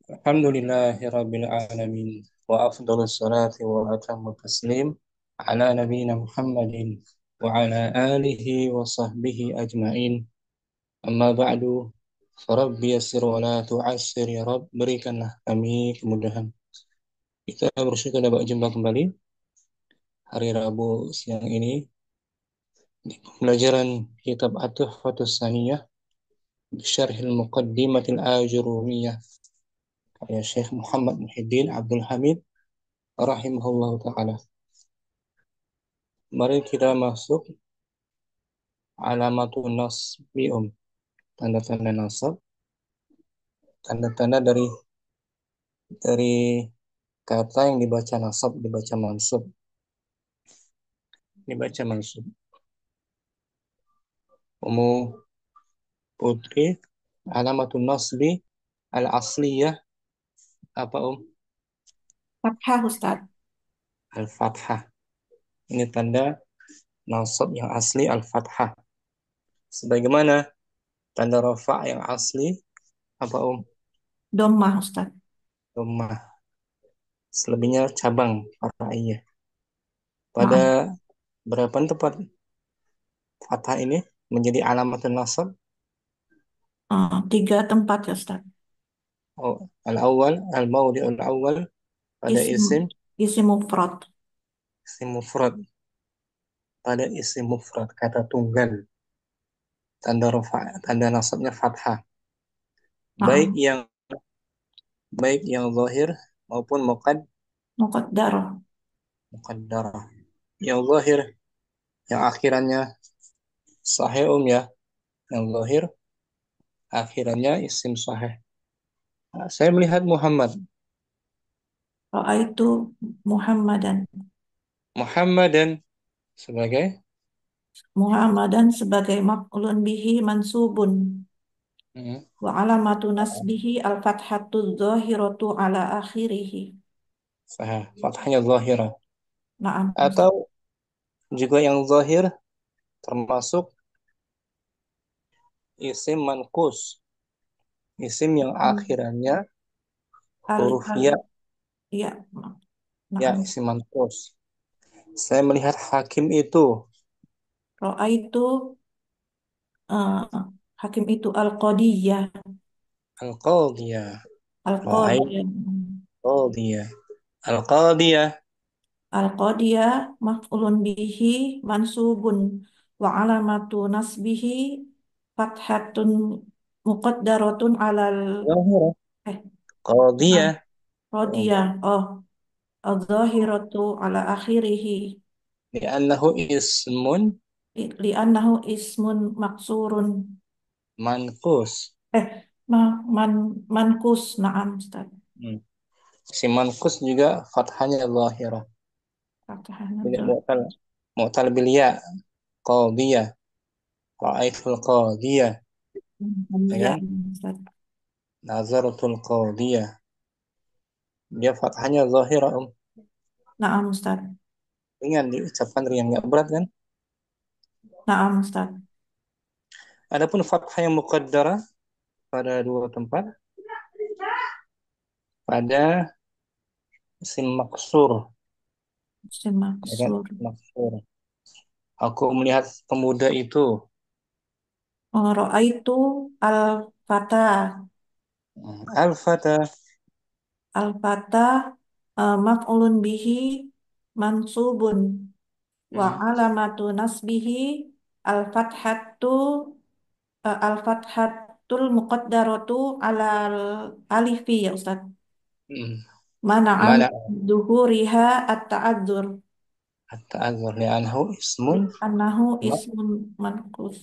Alhamdulillahirabbil alamin wa afdhalus salati wa atammu taslim ala nabiyyina Muhammadin wa ala alihi wa sahbihi ajmain. Amma ba'du, farabbi yassir wa la tu'assir ya Rabb, berikanlah kami kemudahan. Kita bersyukur dapat jumpa kembali hari Rabu siang ini di pembelajaran kitab At-Tuhfatus Saniyah Syarhil Muqaddimatil Ajurumiyah karya Syekh Muhammad Muhyiddin Abdul Hamid rahimahullah ta'ala. Mari kita masuk alamatun nasbi, tanda-tanda nasab, tanda-tanda dari kata yang dibaca nasab, dibaca mansub, dibaca mansub. Umu Putri, alamatun nasbi al-asliyah apa Fathah Ustaz. Al-fathah. Ini tanda nasab yang asli al-fathah. Sebagaimana tanda rafa' yang asli apa Dommah Ustaz. Dhammah. Selebihnya cabang fara'iyah. Pada Maaf. berapa tempat fathah ini menjadi alamat nasab? Tiga tempat ya Ustaz. Oh, al-awwal, al-mawdi'ul awwal pada Isim, isim isim mufrad. isim mufrad, pada isim mufrad kata tunggal, tanda rafa, tanda nasabnya fathah. Baik Maaf. yang baik yang zahir maupun Muqaddarah. muqaddarah. Yang zahir yang akhirannya sahih ya, yang zahir akhirannya isim sahih. Nah, saya melihat Ra'aitu Muhammadan. Muhammadan sebagai Muhammadan sebagai maf'ulun bihi mansubun. hmm, Wa alamatu nasbihi al-fathatu dhahiratu ala akhirih. sahih, fathahnya zahirah. Naam Ustaz. Atau juga yang zahir termasuk isim manqus, isim yang akhirannya Al, huruf ya, al, ya, ya naam. isim manqus. Saya melihat hakim itu, Ra'aitu uh, hakim itu al-qadiyah. al-qadiyah, ra'ait Al-qadiyah. qadiyah, al-qadiyah, Al-qadiyah maf'ulun bihi mansubun wa alamatu nasbihi fathatun muqaddaratun alal zahirah, eh qadiyah, qadiyah al-zahiratu ala akhirih li'annahu ismun li'annahu ismun maksurun manqus. eh ma, man, mankus na'am Ustaz. Hmm. Isim manqus juga fathahnya zahirah. Fathahnya Tidak zahir. mu'tal bil ya, qadiyah, ra'aitul qadiyah, ya Iya kan? Ustaz. Nazaratul qadiyah. Dia fathahnya zahirah, Na'am Ustaz. ringan diucapkan, ringan nggak berat kan? Na'am Ustaz. Adapun fathah yang muqaddarah pada dua tempat, pada isim maksur, Isim ya kan? maksur. Maksur. Aku melihat pemuda itu. Ra'aitu al-fata. Al-fata. Al-fata maf'ulun bihi mansubun wa Hmm. alamatu nasbihi al-fathatu al-fathatul muqaddaratu ala alifi ya Ustaz. Hmm. Mana'an Mana duhuriha at-ta'adzur. at-ta'adzur li'annahu ismun Annahu mak- ismun manqus.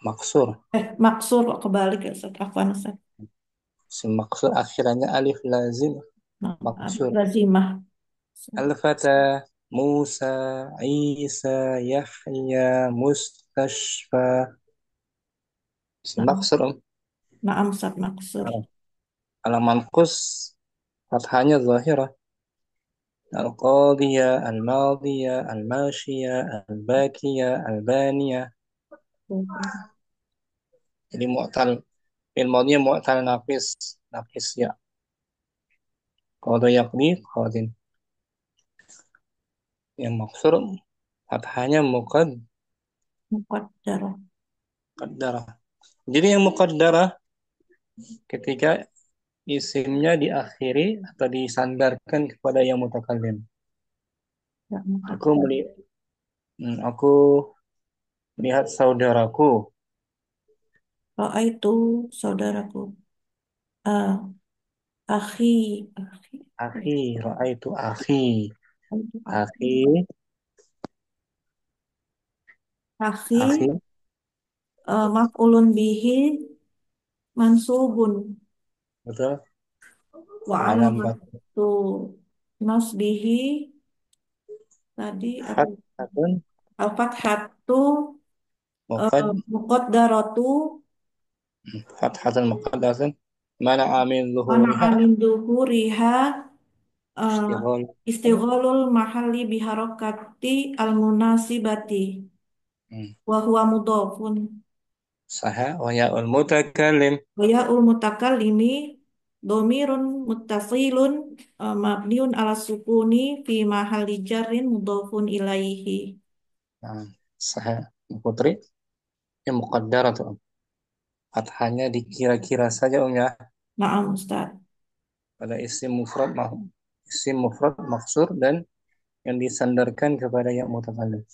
maksur. Maksur kok kebalik ya Ustaz. Afwan Ustaz. Isim maksur akhirannya alif lazim Nah, maksur. lazimah. Al-fata Musa, Isa, Yahya, Mustashfa. Isim Nah, maksur. naam Ustaz maksur. Kalau manqus fathahnya zahirah. Al-qadiyah, al-madiyah, al-mashiyah, al-bakiyah, al-baniyah. Jadi mu'tal, fil madiyah mu'tal naqis, naqis ya. Qadha yaqdi qadin. Yang maksur fathahnya Muqaddarah. muqaddarah. Jadi yang muqaddarah ketika isimnya diakhiri atau disandarkan kepada yang mutakallim. Ya, Aku muqaddarah. melihat, aku melihat saudaraku. Itu saudaraku. Ah, akhi. Akhi. Akhi, raaitu akhi. Itu akhi. Akhi, Akhi. akhi, Maf'ulun bihi mansubun. betul. Wa Alamat alamatu nasbihi tadi apa? fathatun Al-fathatu muqad muqaddaratu fathatun muqaddatun mana amin mana zuhuriha amin duhuriha uh, istighol istigholul mahalli biharokati al-munasibati hmm. wa huwa mudhafun Saha wa ya'ul mutakallim wa ya'ul mutakallimi domirun muttasilun mabniun ala sukuni fi mahalli jarrin mudhafun ilaihi. nah, saha putri yang muqaddaratu fathahnya dikira-kira saja ya Naam Ustaz. pada isim mufrad maksur dan yang disandarkan kepada yang mutakallim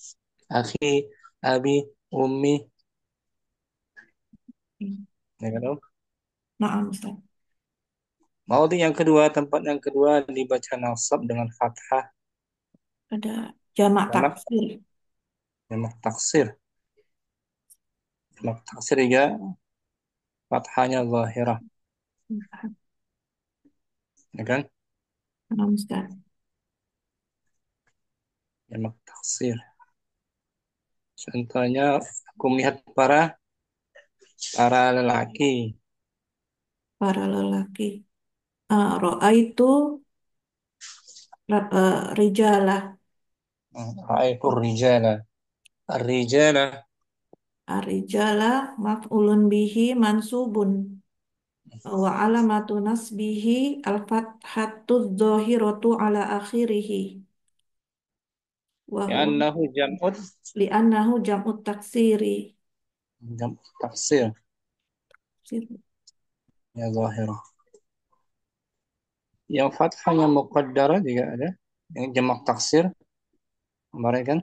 akhi abi ummi ya kan Om? Naam Ustaz. Maudhi yang kedua, tempat yang kedua dibaca nasab dengan fathah Ada jamak jamak taksir. jamak taksir. Jamak taksir juga fathahnya zahirah, ya kan? Naam Ustaz. Jamak taksir. Contohnya aku melihat para lelaki. Para lelaki. Ro'a itu rijalah. Ra'aitu rijala. Ar-rijala Ar-rijalah maf'ulun bihi mansubun. Wa alamatu nasbihi al-fathatu dhahiratu ala akhirih. Wa huwa li'annahu li'annahu jam'ut taksiri. jam' taksir ya zahirah. Yang fathahnya muqaddarah juga ada. Yang jamak taksir kemarin kan?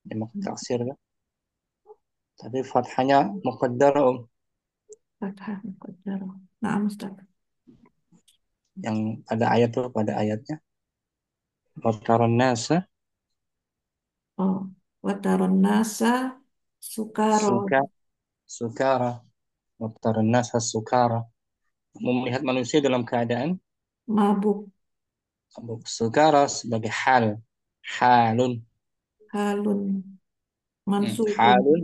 Jamak taksir kan? Tapi fathahnya muqaddarah Fathah muqaddarah. Naam Ustaz. yang pada ayat tuh pada ayatnya. Wataran nasa Oh, wa taron nasa sukaro suka sukara. Wataran nasa sukara. Melihat manusia dalam keadaan mabuk sukara sebagai halun halun mansubun. halun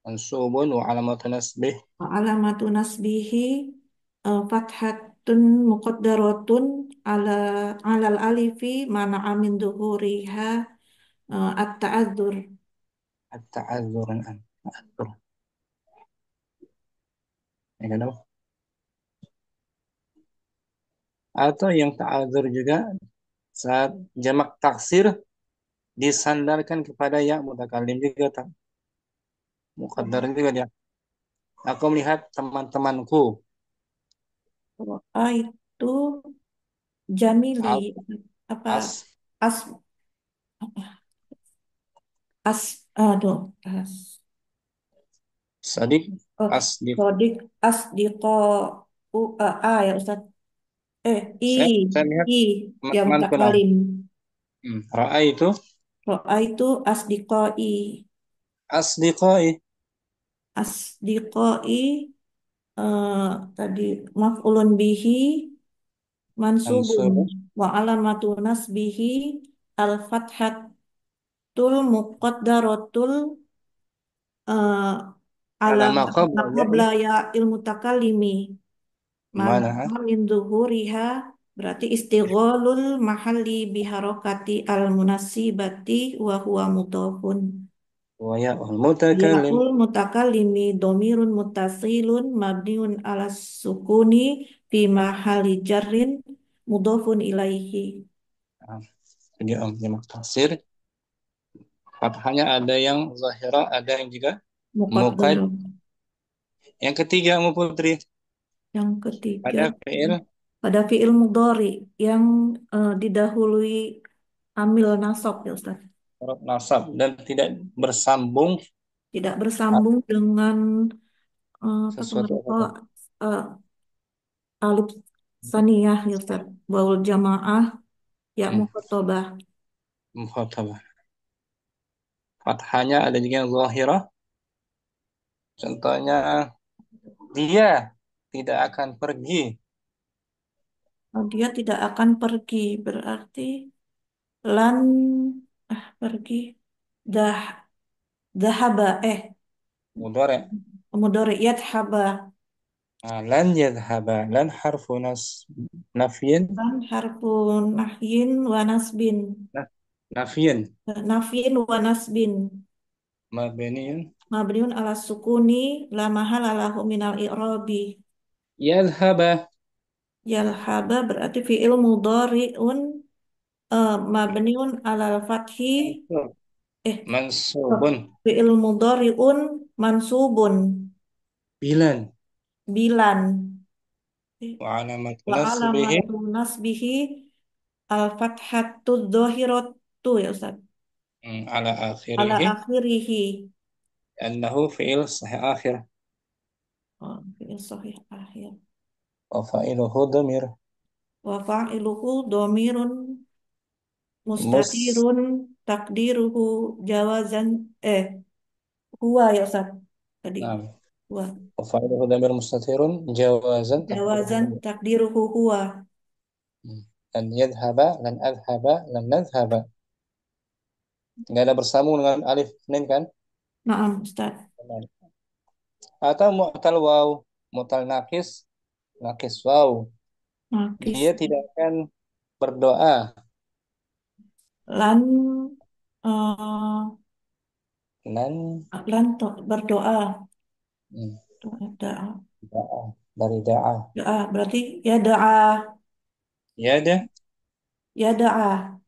mansubun wa alamat nasbih Alamatu nasbihi fathatun muqaddaratun ala alal alifi mana amin duhuriha at-ta'adzur. at-ta'azzuran an ta'azzur ya kan Om? Atau yang ta'azzur juga saat jamak taksir disandarkan kepada ya mutakallim juga tak muqaddar juga dia. Aku melihat teman-temanku Ro'a itu jamili al apa as as apa as aduh as sadik oh asdik sodik asdiqo ya Ustaz i saya lihat i ya teman-temanku nah mutakalim. ra'a itu Ro'a itu asdiqo i asdiqai asdiqoi eh, tadi maf'ulun bihi mansubun mansur wa alamatu nasbihi al fathatul muqaddaratul eh, ala ala ma qabla ya'i qabla ya ilmu takalimi mana mana min zuhuriha berarti istighalul mahalli biharokati al munasibati wa huwa mudhafun. wa ya'ul mutakallim Yaul mutakallimi domirun mutasilun mabniun ala sukuni fi mahali jarrin mudhafun ilaihi. Nah, jadi Om jamak taksir. Fathahnya ada yang zahirah, ada yang juga mukad. Muqaddarah. Yang ketiga, Mu Putri, Yang ketiga, pada fi'il pada fiil mudhari yang didahului amil nasab ya Ustaz. huruf nasab dan tidak bersambung Tidak bersambung dengan apa sesuatu kemarin? Oh, apa. eh, alif saniyah ya Ustaz. Waul jamaah ya Hmm, mukhatabah. mukhatabah. Fathahnya ada juga yang zahirah. Contohnya, dia tidak akan pergi. Oh, dia tidak akan pergi berarti lan pergi dah dahaba mudhari yadhaba Lan yadhhaba. Lan harfu nafyin. lan harfun nahyin wa nasbin Nafyin. nafyin wa nasbin Mabniun. mabniun ala sukuni la mahala lahu minal i'rabi. Yadhhaba. Yalhaba berarti fi'il mudhari'un mabniun alal fathi eh oh, Mansubun. fi'il mudhari'un mansubun Bilan. bilan Wa alamat wa nasbihi. alamatu nasbihi al fathatu dhahiratu ya Ustaz Ala ala akhirihi. akhirihi. Annahu fi'il sahih akhir. Oh, fi'il sahih akhir. Wa fa'iluhu dhamir. Wa fa'iluhu dhamirun Mus. mustatirun takdiruhu jawazan eh huwa ya Ustaz tadi Nah, huwa wa fa'iluhu dhamir mustatirun. Jawazan takdiruhu jawazan dhamir. takdiruhu huwa. Lan yadhhaba. Lan adhhaba. Lan nadhhaba. Nggak ada bersambung dengan alif Senin kan? Naam Ustaz. Benar. Atau mu'tal waw. Mu'tal nakis. Nakis waw. Nakis Dia tidak akan berdoa. lan eh Lan. berdoa. Hmm, Doa da'a. Dari da'a. doa berarti ya doa Ya ada. ya doa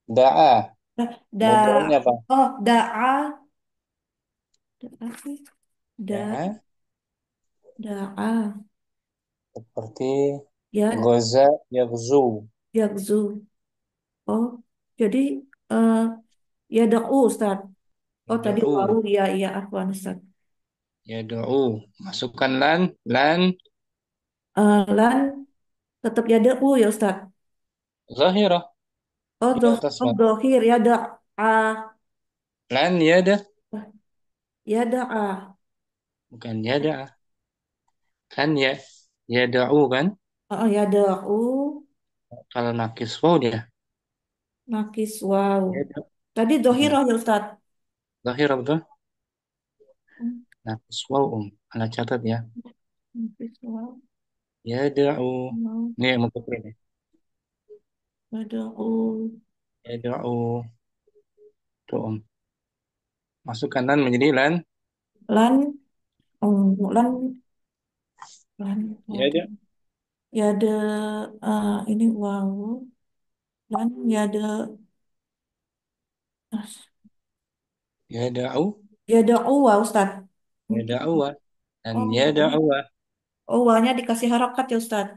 Da'a. da Mudornya apa? oh da'a doa sih da Da'a. da'a Seperti ya goza yaghzu. yakzu oh jadi eh ya da'u Ustaz. Oh tadi Yada'u. wawu ya iya afwan Ustaz. Yada'u. Masukkan lan. Lan. Lan tetap ya da'u ya Ustaz. Zahirah. Oh Di doh atas oh lan. dohir ya da'a Lan yada. ya da'a. Bukan yada'a. Kan ya. Yada'u kan. Oh ya da'u Kalau nakis waw dia. nakis wow. Yada'. Tadi dohirah ya Ustaz. Zahirah betul. Hmm, Nakis waw. Anak catat ya. nakis wow. Yada'u. Mau Ini yang mau ini. da'u Yada'u. Tuh om. Masukkan lan menjadi lan. lan lan lan Yada. ya ada ini wow lan ya ada Yada'u. ya da'u wow Ustaz. Yada'u. Dan Oh, wawnya, yada'u. oh, wawnya dikasih harokat ya Ustaz.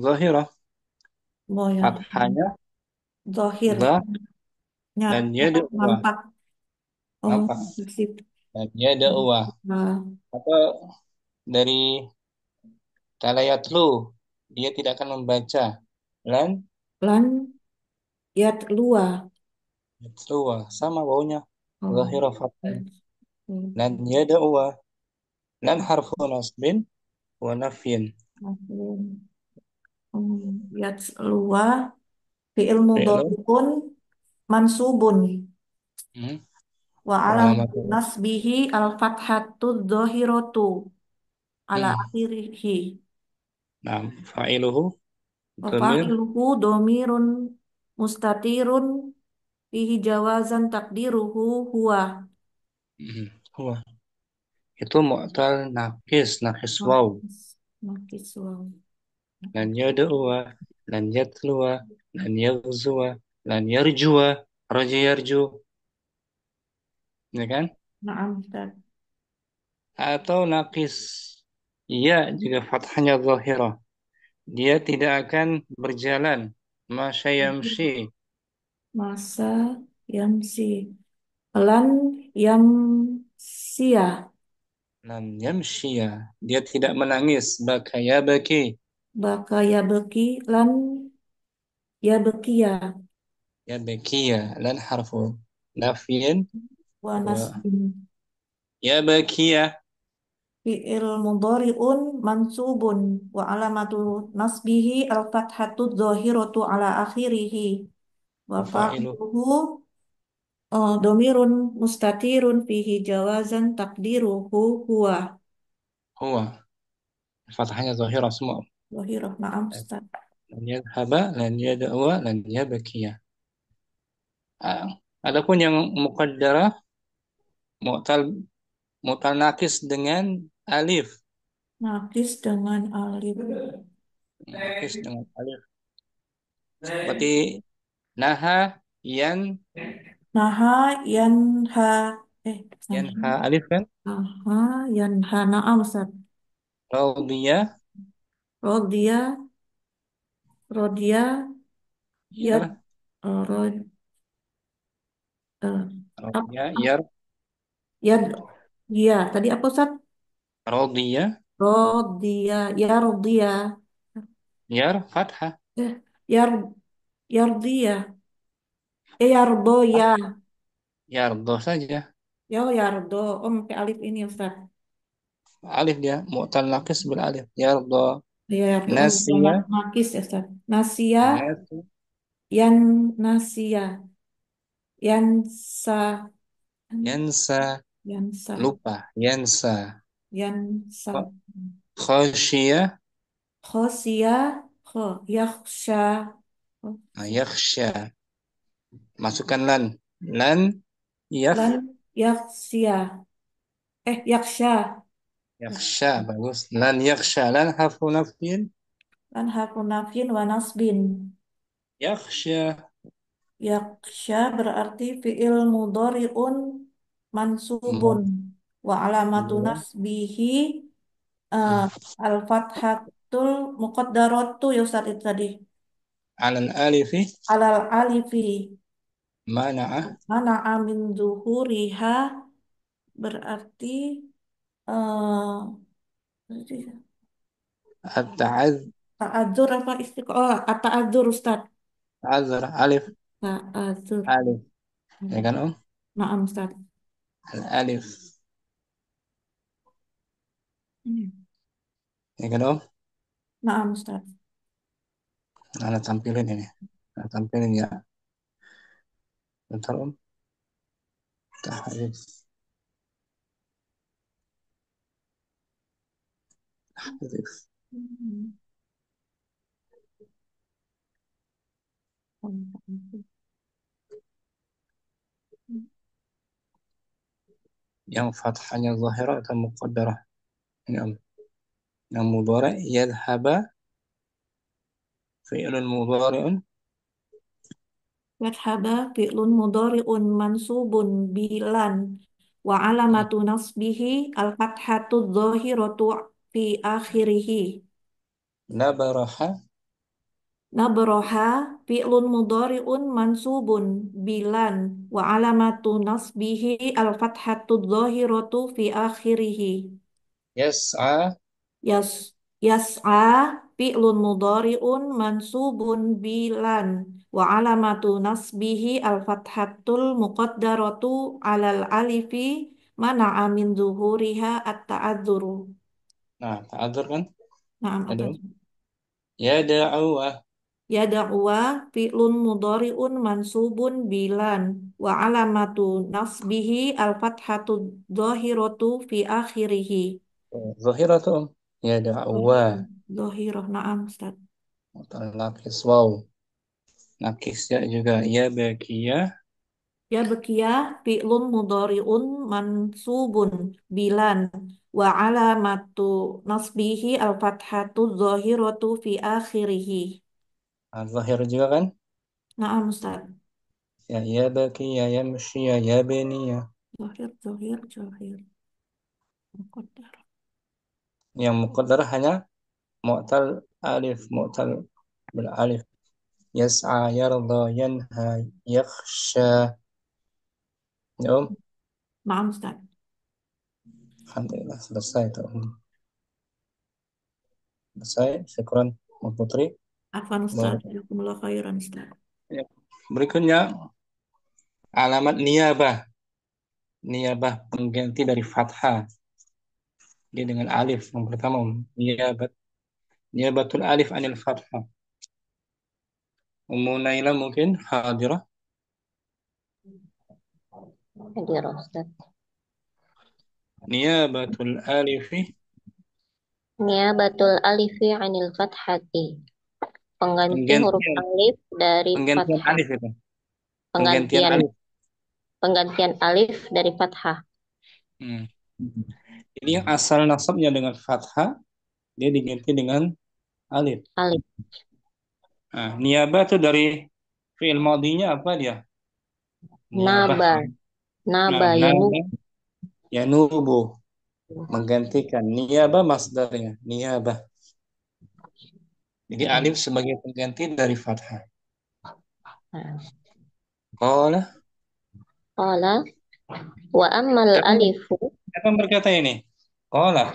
Zahirah. Oh ya, Fathahnya. zahir, Zah. nyat, Dan apa, yada'u. nampak. Oh, Nampak. sip. Dan yada'u. Nah, Atau dari talayatlu. Dia tidak akan membaca. Lan. lan yat lua. Yatlu. Sama baunya. Oh, Zahirah fathah. dan Lan yada'u. Lan harfu nasbin. Wa nafyin. yat lua fi'il Fi'lu. mudhari'un mansubun Hmm. wa Wa alamatu alamat. nasbihi al fathatu dhahiratu ala Hmm. akhirihi Nah, fa'iluhu. wa Dhamir. fa'iluhu domirun mustatirun fihi jawazan takdiruhu huwa. Huwa. Itu mu'tal nakis. Nakis Oh, waw. Nakis waw. Lan yad'uwa, lan yatluwa, lan yaghzuwa, lan yarjuwa, raja yarju, ya kan? Naam Ustaz. Atau nakis ya juga fathahnya zahirah. Dia tidak akan berjalan. Masya yamshi. Masa yamsi. Lan yamsia. Lam yamshiya. Dia tidak menangis. Baka ya baki. Baka ya beki lan ya bekia. Ya bakiya. Lan harfu nafyin. Wa Wanasbin. ya bakiya. Fi'il mudhari'un mansubun wa alamatu nasbihi al-fathatu dhahiratu ala akhirih wa Fa'ilu fa'iluhu domirun mustatirun fihi jawazan takdiruhu huwa. huwa. Fathahnya zahirah semua. Dhahirah na'am Ustaz. Lan yadhaba. Lan yada'wa. Lan yabakiya. Ah, adapun yang muqaddarah. Mu'tal, mu'tal nakis dengan alif. Nakis dengan alif. Nakis dengan alif. Seperti naha, yan, Naha yanha eh naha yanha alif kan? naha yanha na'am Ustaz. Radiyah, Rodia rodia yad yar, rod radiyah, apa yar, yad ya tadi apa Ustaz? radiyah, Rodia ya rodia yar, fathah, yar yardia yardo ya yardoh saja. ya yardo oh pakai alif ini Ustaz. Alif dia, mu'tal nakis bil alif. Yardoh, Ya yardo oh nasiya, nakis ya Ustaz. Nasia nasi, yan nasia yansa yansa, yansa lupa, yansa. yansa Khashiyah, khosia kho yakhsha yakhsha. Masukkan lan. Lan, yakh, lan yakhsia yaksha yakhsha. Bagus. Lan yakhsha. Lan harfu nafyin. lan harfu nafyin wa nasbin. Yakhsha. Yaksha berarti fi'il mudhari'un mansubun Mu- wa alamatu mu- nasbihi eh, al-fathatul muqaddaratu ya Ustaz itu tadi Alal alifi. alal alifi Mana'ah. mana amin zuhuriha berarti berarti At-ta'az. ta'adzur apa istiqomah oh at-ta'adzur Ustaz Ta'azzur. Alif. ta'adzur. Alif. Ya kan Om? Naam Ustaz. Al-alif. Hmm. Ya kan Om? Naam Ustaz. Ana tampilin ini. Ana tampilin ya. Bentar Om. Tahrif. Tahrif. Hmm. Yang fathahnya zahirah atau muqaddarah. Ini Om. Yang mudhari' yadhhaba. Fi'lun mudhari'un. Wathaba fi'lun mudhari'un mansubun bilan wa alamatu nasbihi al-fathatu dhahiratu fi akhirih. Nabaraha. Nabroha fi'lun mudhari'un mansubun bilan wa alamatu nasbihi al-fathatu dhahiratu fi akhirih. Yas'a. Yas yas'a fi'lun mudhari'un mansubun bilan wa alamatu nasbihi al-fathatul muqaddaratu alal alifi mana'a min zuhuriha at-ta'adzuru. Nah, ta'adzur kan? Naam Ada atas. Om. Yada'uwa. Ya da'wa fi'lun mudhari'un mansubun bilan wa alamatu nasbihi al-fathatu dhahiratu fi akhirih. Zahiratu Om. Yada'uwa. Dhahirah na'am Ustaz. Mu'tal nakis. Wow. Nakis ya juga. Ya bakiyah. Ya bekia fi'lun mudhari'un mansubun bilan Wa alamatu nasbihi al-fathatu zahiratu fi akhirih. Zahir juga kan? Naam Ustaz. Ya baki, ya mesti, ya beni, ya. Zahir, zahir, zahir. Muqaddar. Yang muqaddar hanya mu'tal alif, mu'tal bil alif. Yas'a, yarda, yanha, yakhsha. Ya, Naam Ustaz. Alhamdulillah selesai itu. Selesai. Syukran, Mbak Putri. Afwan Ustaz. Jazakumullah khairan Ustaz. Ya. Berikutnya alamat niyabah. Niyabah pengganti dari fathah. Dia dengan alif yang pertama. Niyabatul alif anil fathah. Ummu Naila mungkin hadirah. Hadir Ustaz. Niyabatul alifi. Niyabatul alifi anil fathati. Pengganti huruf Penggantian. alif dari Penggantian fathah. alif itu. Penggantian Penggantian alif. penggantian alif dari fathah. Hmm. Jadi yang asal nasabnya dengan fathah, dia diganti dengan alif. Alif. Nah, niyabah itu dari fi'il madinya apa dia? Niyabah. Naba. Nah, Naba yanu. naba yanubu menggantikan niyabah masdarnya niyabah. Jadi alif sebagai pengganti dari fathah. Nah, Qala. qala wa ammal Siapa, alifu siapa yang berkata ini? Qala.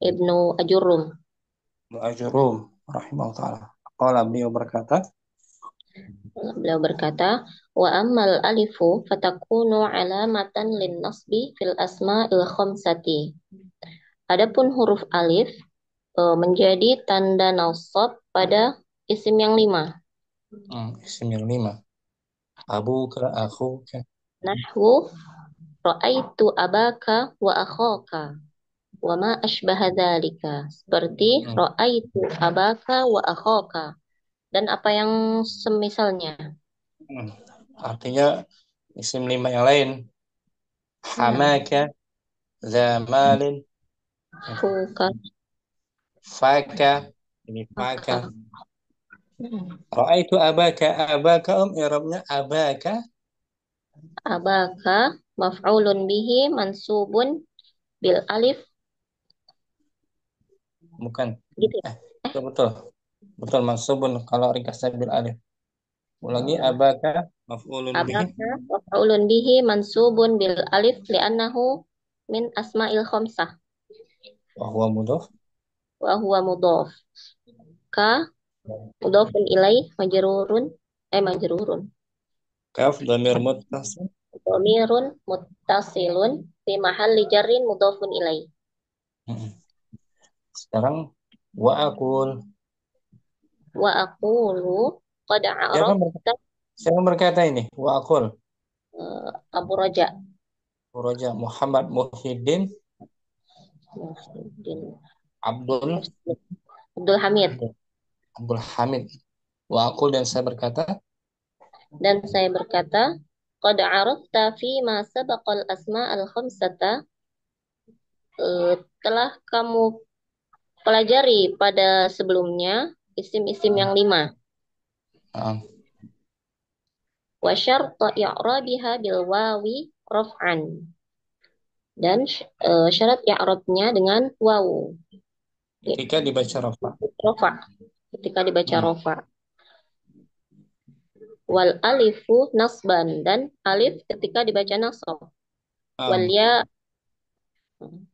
Ibnu Ajurum. Ajurum rahimahullah ta'ala. Qala beliau berkata, Beliau berkata, wa ammal alifu fatakunu alamatan lin nasbi fil asma'il khamsati. Adapun huruf alif menjadi tanda nasab pada isim yang 5. isim yang 5. Abuka, akhuka. Nahwu ra'aitu abaka wa akhaka wa ma asbaha dzalika. Seperti Hmm. ra'aitu abaka wa akhaka dan apa yang semisalnya. Hmm. Artinya isim 5 yang lain. Nah, Hamaka, zamalin, fuka faka, ini faka. aka. Ra'aitu abaka, abaka i'rabnya abaka. Abaka maf'ulun bihi mansubun bil alif Bukan. gitu ya. Betul, betul. Betul, mansubun kalau ringkasnya bil alif. Ulangi, abaka maf'ulun bihi Abaka maf'ulun bihi mansubun bil alif li'annahu min asma'il khamsah wa huwa mudhaf. wa huwa mudhaf. Ka mudhafun ilaih majrurun majrurun Kaf dhamir muttasil. dhamirun muttasilun fi mahalli jarrin mudhafun ilaih. Hmm. Sekarang wa aqul. Wa aqulu qad Siapa yang berkata, a'rafta siapa yang berkata ini? Wa aqul. Abu Raja Raja Muhammad Muhyiddin Muhyiddin Abdul Muslim Abdul Hamid. Abdul Hamid. Wa aqul dan saya berkata, Dan saya berkata, qad arafta fi ma sabaqal asma'al khamsata, telah kamu pelajari pada sebelumnya isim-isim yang 5. ah, Wa syarta i'rabiha bil wawi raf'an. Dan syarat i'rabnya dengan wawu. ketika dibaca rafa. Rafa. Ketika dibaca Hmm. rafa. Wal alifu nasban. Dan alif ketika dibaca nasab. Wal Ah, ya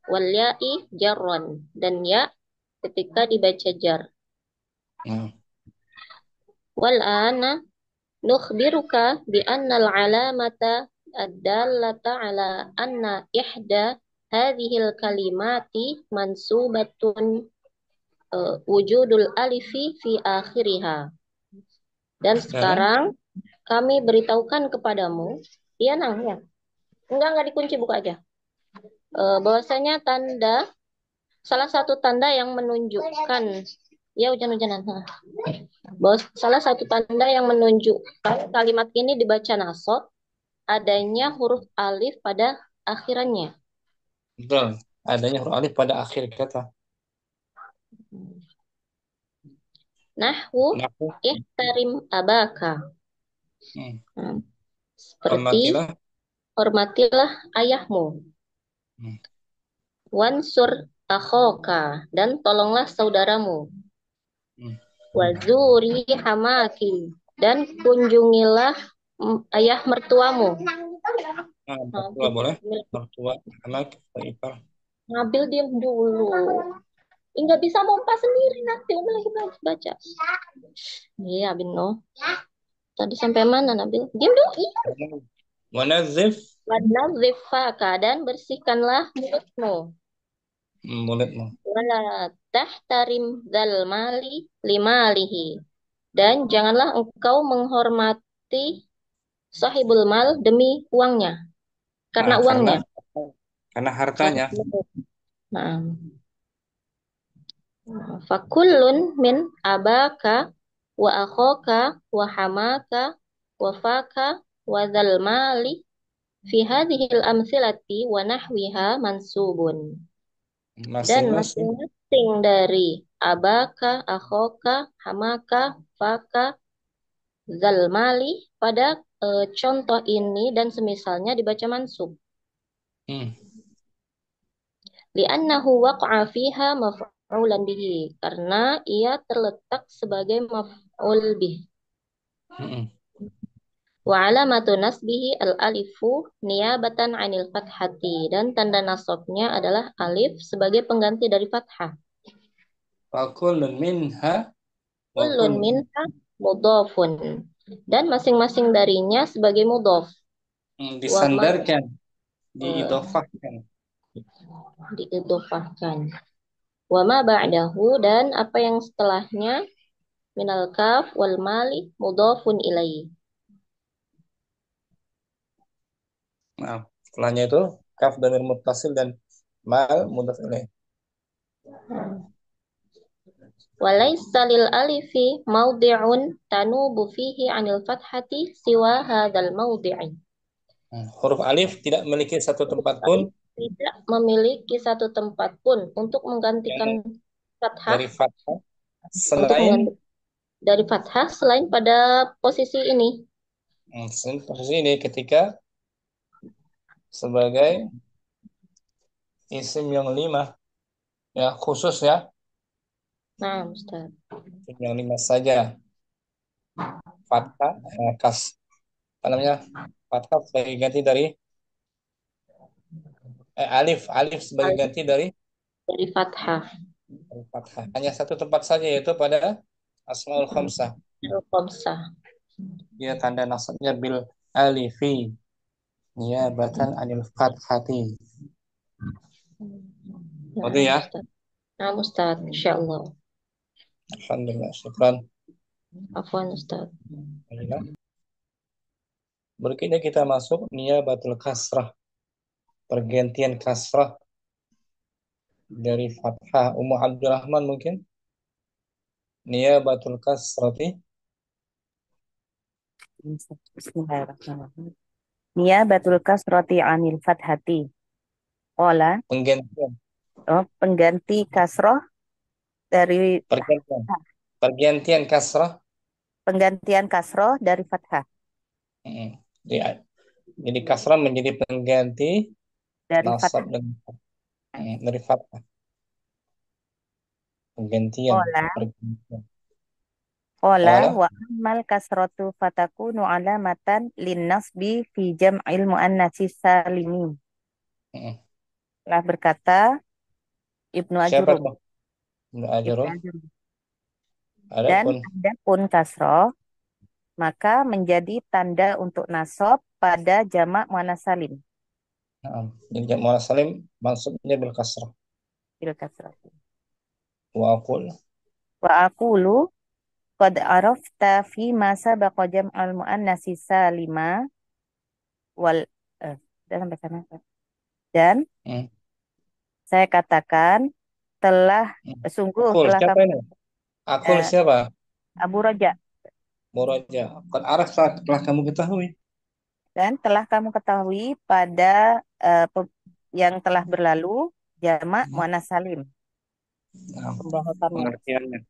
wal ya'i jarron. Dan ya ketika dibaca jar. ah, Wal ana nukhbiruka bi anna al alamata ad-dallata ala anna ihda hadhihi al kalimati mansubatun wujudul alifi fi akhiriha. Dan sekarang sekarang kami beritahukan kepadamu, iya nang ya. Enggak dikunci, buka aja. Bahwasanya salah satu tanda yang menunjukkan ya hujan-hujanan. Bahwa salah satu tanda yang menunjukkan kalimat ini dibaca nasab adanya huruf alif pada akhirannya. betul. adanya huruf alif pada akhir kata. Nahwu Nahu, ihtarim abaka. Nah, seperti hormatilah. hormatilah ayahmu. Hmm. Wansur akhoka, dan tolonglah saudaramu. Hmm. Wazuri hamaki, dan kunjungilah ayah mertuamu. Nah, mertua Nabil, boleh. Mertua, anak, ipar. Nabil diam dulu. Nggak bisa mompa sendiri nanti. Umi lagi baca. Iya, Bino. Tadi sampai mana, Nabil? Diam dulu. Iya. Wanazif, Wanazifaka, dan bersihkanlah mulutmu. mulutmu. Wala tahtarim dzal mali limalihi. Dan janganlah engkau menghormati sahibul mal demi uangnya. Karena Nah, uangnya. karena Karena hartanya. Nah, fakullun min abaka wa akhaka wa hamaka wa faka wa dzal mali fi hadhil amsilati wa nahwiha mansubun. Dan Masing-masing. masing-masing dari abaka, akhoka, hamaka, faka, zalmali pada contoh ini dan semisalnya dibaca mansub. Hmm. Li'annahu waqa'a fiha maf'ulan bihi. Karena ia terletak sebagai maf'ul bih. Hmm. Wa alamatu nasbihi al-alifu niyabatan 'anil fathati. Dan tanda nasabnya adalah alif sebagai pengganti dari fathah. Fakullun minha wa Kullun minha mudhafun. Dan masing-masing darinya sebagai mudhaf. Wa ma disandarkan, eh, diidofahkan. diidhofahkan. Wa ma ba'dahu, dan apa yang setelahnya minal kaf wal mali mudhafun ilaihi. Nah, setelahnya itu kaf dhamir muttasil dan mal mudhaf ilaih. Walaysa lil alifi mawdi'un tanubu fihi 'anil fathati siwa hadzal mawdi'i. Huruf alif tidak memiliki satu Huruf tempat pun alif tidak memiliki satu tempat pun untuk yang menggantikan fathah, dari fathah untuk selain mengganti dari fathah selain pada posisi ini. posisi ini ketika sebagai isim yang lima, ya khusus ya, Nah, Ustaz. isim yang lima saja fathah apa namanya, fathah sebagai ganti dari alif sebagai Alif ganti dari dari fathah. fathah hanya satu tempat saja, yaitu pada asmaul khamsah. Al-Khamsah. Dia tanda nasabnya bil alifi niyabatan anil fathati. Nah, Itu ya. Ustaz. Nah, Ustaz. Insyaallah. Alhamdulillah, syukran. Afwan, Ustaz. Alhamdulillah. Berikutnya kita masuk niyabatul kasrah, pergantian kasrah dari fathah. Ummu Abdurrahman mungkin niyabatul kasrati. Bismillahirrahmanirrahim. Niyabatul kasrati anil fathati. Qala, Penggantian, pengganti kasroh dari pergantian, pergantian kasrah. penggantian kasroh dari fathah. Mm. Ya. Jadi kasrah menjadi pengganti Dari nasab fathah. dan dari fathah. Penggantian, Qala, pergantian. qala Qala, wa ammal kasratu fatakunu alamatan lin nasbi fi jam'il muannatsi salimi. mm. Telah berkata Ibnu Siapa Ajurum. tuh? Ibnu Ibnu Ajurum. Ajurum. Dan Adapun adapun kasroh maka menjadi tanda untuk nasab pada jamak muannats salim jadi jamak salim maksudnya bil kasrah. bil kasrah. Wa aqul, Wa aqulu qad arafta fi ma sabaqa jam'al muannatsi salima wal dan sampai sana. Dan mm. saya katakan telah sungguh Aqul telah siapa kamu ini? Aqul siapa? Abu Roja, Muraja. Qad araf telah kamu ketahui. dan telah kamu ketahui pada yang telah berlalu jamak muannas salim. Nah, Pembahasannya. pengertiannya.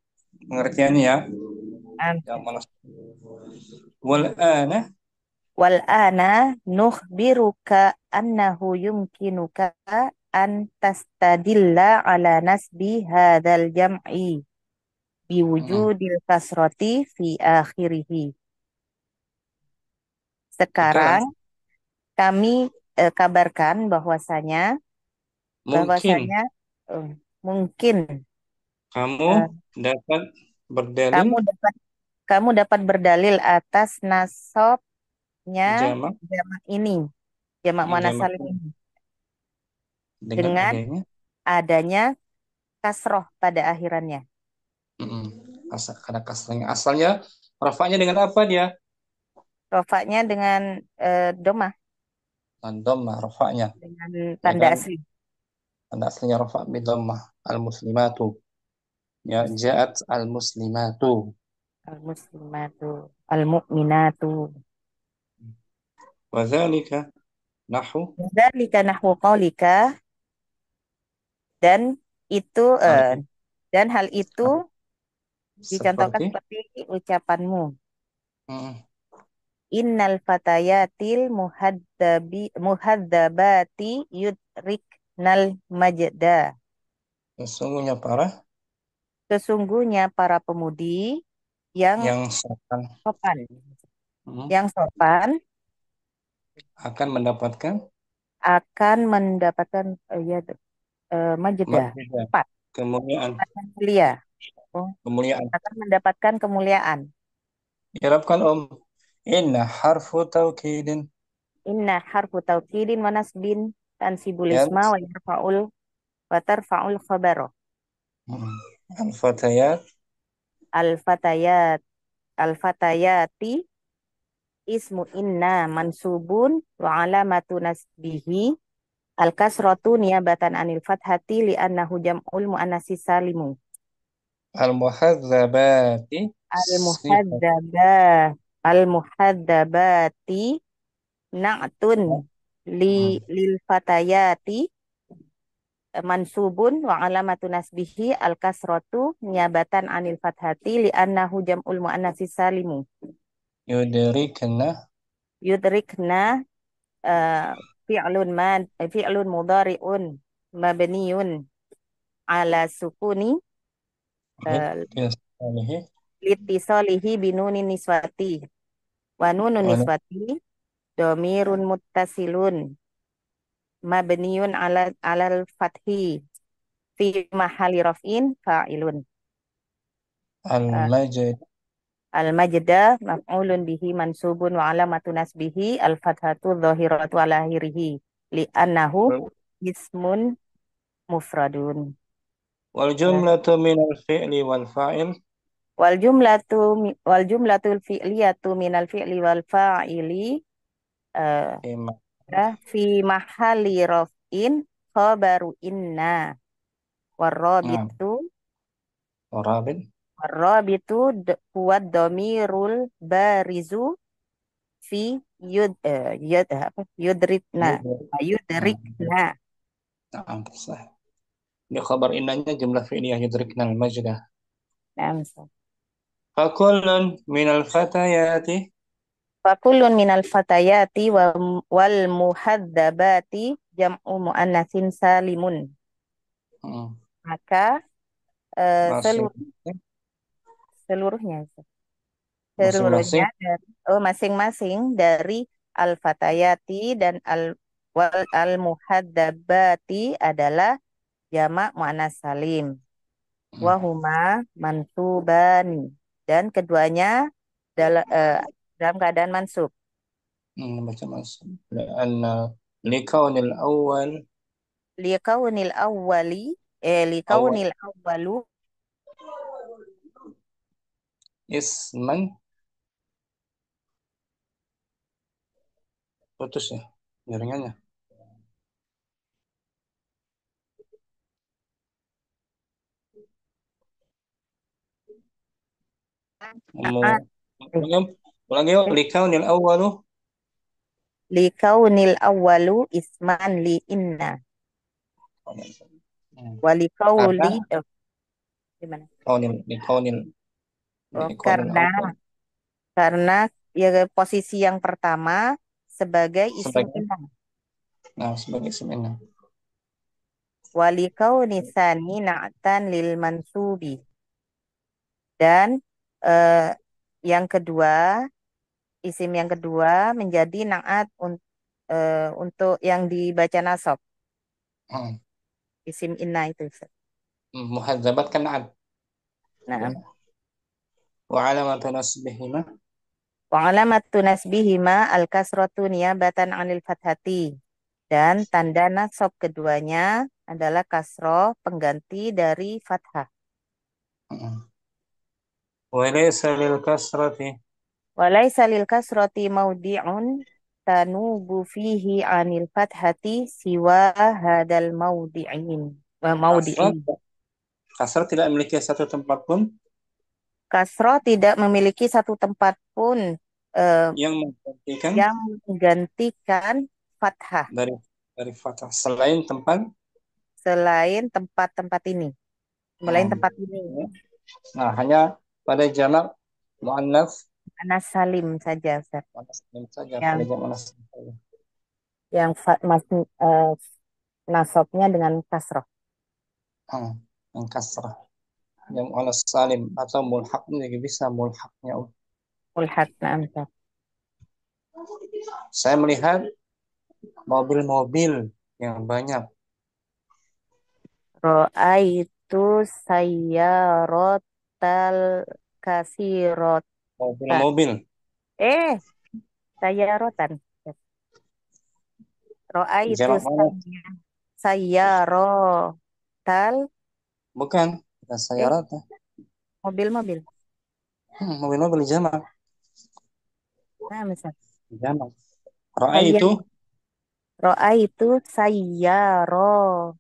Pengertiannya ya. Yang mana? Wal ana Wal ana nukhbiruka annahu yumkinuka an tastadilla ala nasbi hadzal jam'i Mm-mm. biwujudil kasrati fi akhirih. Sekarang Sekarang kami kabarkan mungkin bahwasanya eh, mungkin kamu eh, dapat berdalil kamu dapat kamu dapat berdalil atas nasabnya jamak jamak ini, jamak muannas jamak salim ini dengan dengan adanya adanya kasroh pada akhirannya. mm-mm. Karena kasranya asalnya rafanya dengan apa dia? Rofaknya dengan domah, Dhammah rafanya dengan ya tanda kan? asli. Tanda aslinya rafa bidhammah al muslimatu ya ja'at al muslimatu Al-muslimatu, al-mu'minatu. wa dzalika nahu Dzalika nahwu qaulika, dan itu hal dan hal itu dicontohkan seperti seperti ucapanmu. mm, Innal fatayatil muhadzabati yudriknal majda. sesungguhnya para Sesungguhnya para pemudi yang yang sopan sopan, mm, yang sopan akan mendapatkan akan mendapatkan majda, martabat tempat, kemuliaan tempat yang mulia. Oh, kemuliaan. akan mendapatkan kemuliaan. Irabkan inna harfu taukidin Inna harfu taukidin wa nasbin tansibul ya isma wa tarfa'ul khabaro. mm, al-fatayat Al-fatayat al-fatayati ismu inna mansubun wa alamatu nasbihi al-kasratu niyabatan anil fathati li'annahu jam'ul muannatsis salimu. al-muhadzabati sifat Al-muhadzabah al-muhadzabati na'tun mm, lil fatayati mansubun wa alamatu nasbihi al-kasratu niyabatan anil fathati li'annahu jam'ul muannatsis salimu. yudrikna Yudrikna fi'lun fi'lun mudhari'un mabniun ala sukuni uh, litisalihi litisalihi binunin niswati wa nunun wa niswati domirun muttasilun mabniun alal fathi fi mahali raf'in fa'ilun. Uh, al-majd Al-majda maf'ulun bihi mansubun wa alamatu nasbihi al-fathatu dhahiratu ala akhirih li'annahu ismun mufradun. wal Ya. jumlatu min al-fi'li wal fa'il Wal jumlatul fi'liyatu minal fi'li wal fa'ili eh, ima fi mahali raf'in khabaru inna nah warrabitu warabin warrabitu huwa dhamirul barizu fi yudrikna yudrik nah yudrikna. nah, sah. Ini khabar innanya jumlah fi'liyah yudrikna al-majdah Nah, misal. fakullun min al-fatayati Fakulun minal fatayati wal muhadzabati jam'u muannatsin salimun. hmm, Maka masing seluruhnya masing-masing seluruhnya dari masing-masing dari al-fatayati dan al-muhadzabati adalah jamak muannas salim. hmm, Wahuma mansubani, dan keduanya dalam keadaan mansub. baca masing lianna likaunil awal Likaunil awwali awal likaunil awwalu isman putus ya jaringannya mau ulang ulang yuk likaunil awalu likaunil awwalu isman li inna. Wali Karena kauli gimana? kaunil di kaunil Oh, di kaunil awal karena ya posisi yang pertama sebagai isim sebagai inang. sebagai isim inang. Wali kauni tsani na'tan lil mansubi. Dan eh, yang kedua, isim yang kedua menjadi naat untuk yang dibaca nasab. Hmm. Isim inna itu. Ustaz. Muhadzabat kan ad. Nah, Wa alamatu nasbihima. wa alamatu nasbihima al-kasratu niyabatan 'anil fathati. Dan tanda nasab keduanya adalah kasroh pengganti dari fathah. Wa laysa lil kasrati Walaisa lil kasrati maudi'un tanubu fihi 'anil fathati siwa hadal maudi'in. kasrat. Maudi'in. Kasrat tidak memiliki satu tempat pun Kasroh tidak memiliki satu tempat pun eh, yang menggantikan yang menggantikan fathah dari fathah selain tempat selain tempat-tempat ini. Selain hmm, tempat ini. nah hanya pada jamak muannats Anas Salim saja, Ustaz. muannats saja pada Yang jamak muannats saja. yang nasabnya dengan kasroh. Hmm, yang kasrah yang muannats salim atau mulhaqnya juga bisa mulhaqnya. Ulhaq, na'am, Ustaz. Saya melihat mobil-mobil yang banyak. Ro'aitu sayyarotal kasirota. Mobil-mobil Eh, sayyarotan. Ro'aitu jamak mana? sayyarotal. Bukan, bukan Eh, sayarat. mobil-mobil. Mobil-mobil jamak. Nah, misal. Jamak. Ra'a Saya itu ro'aitu sayyaro.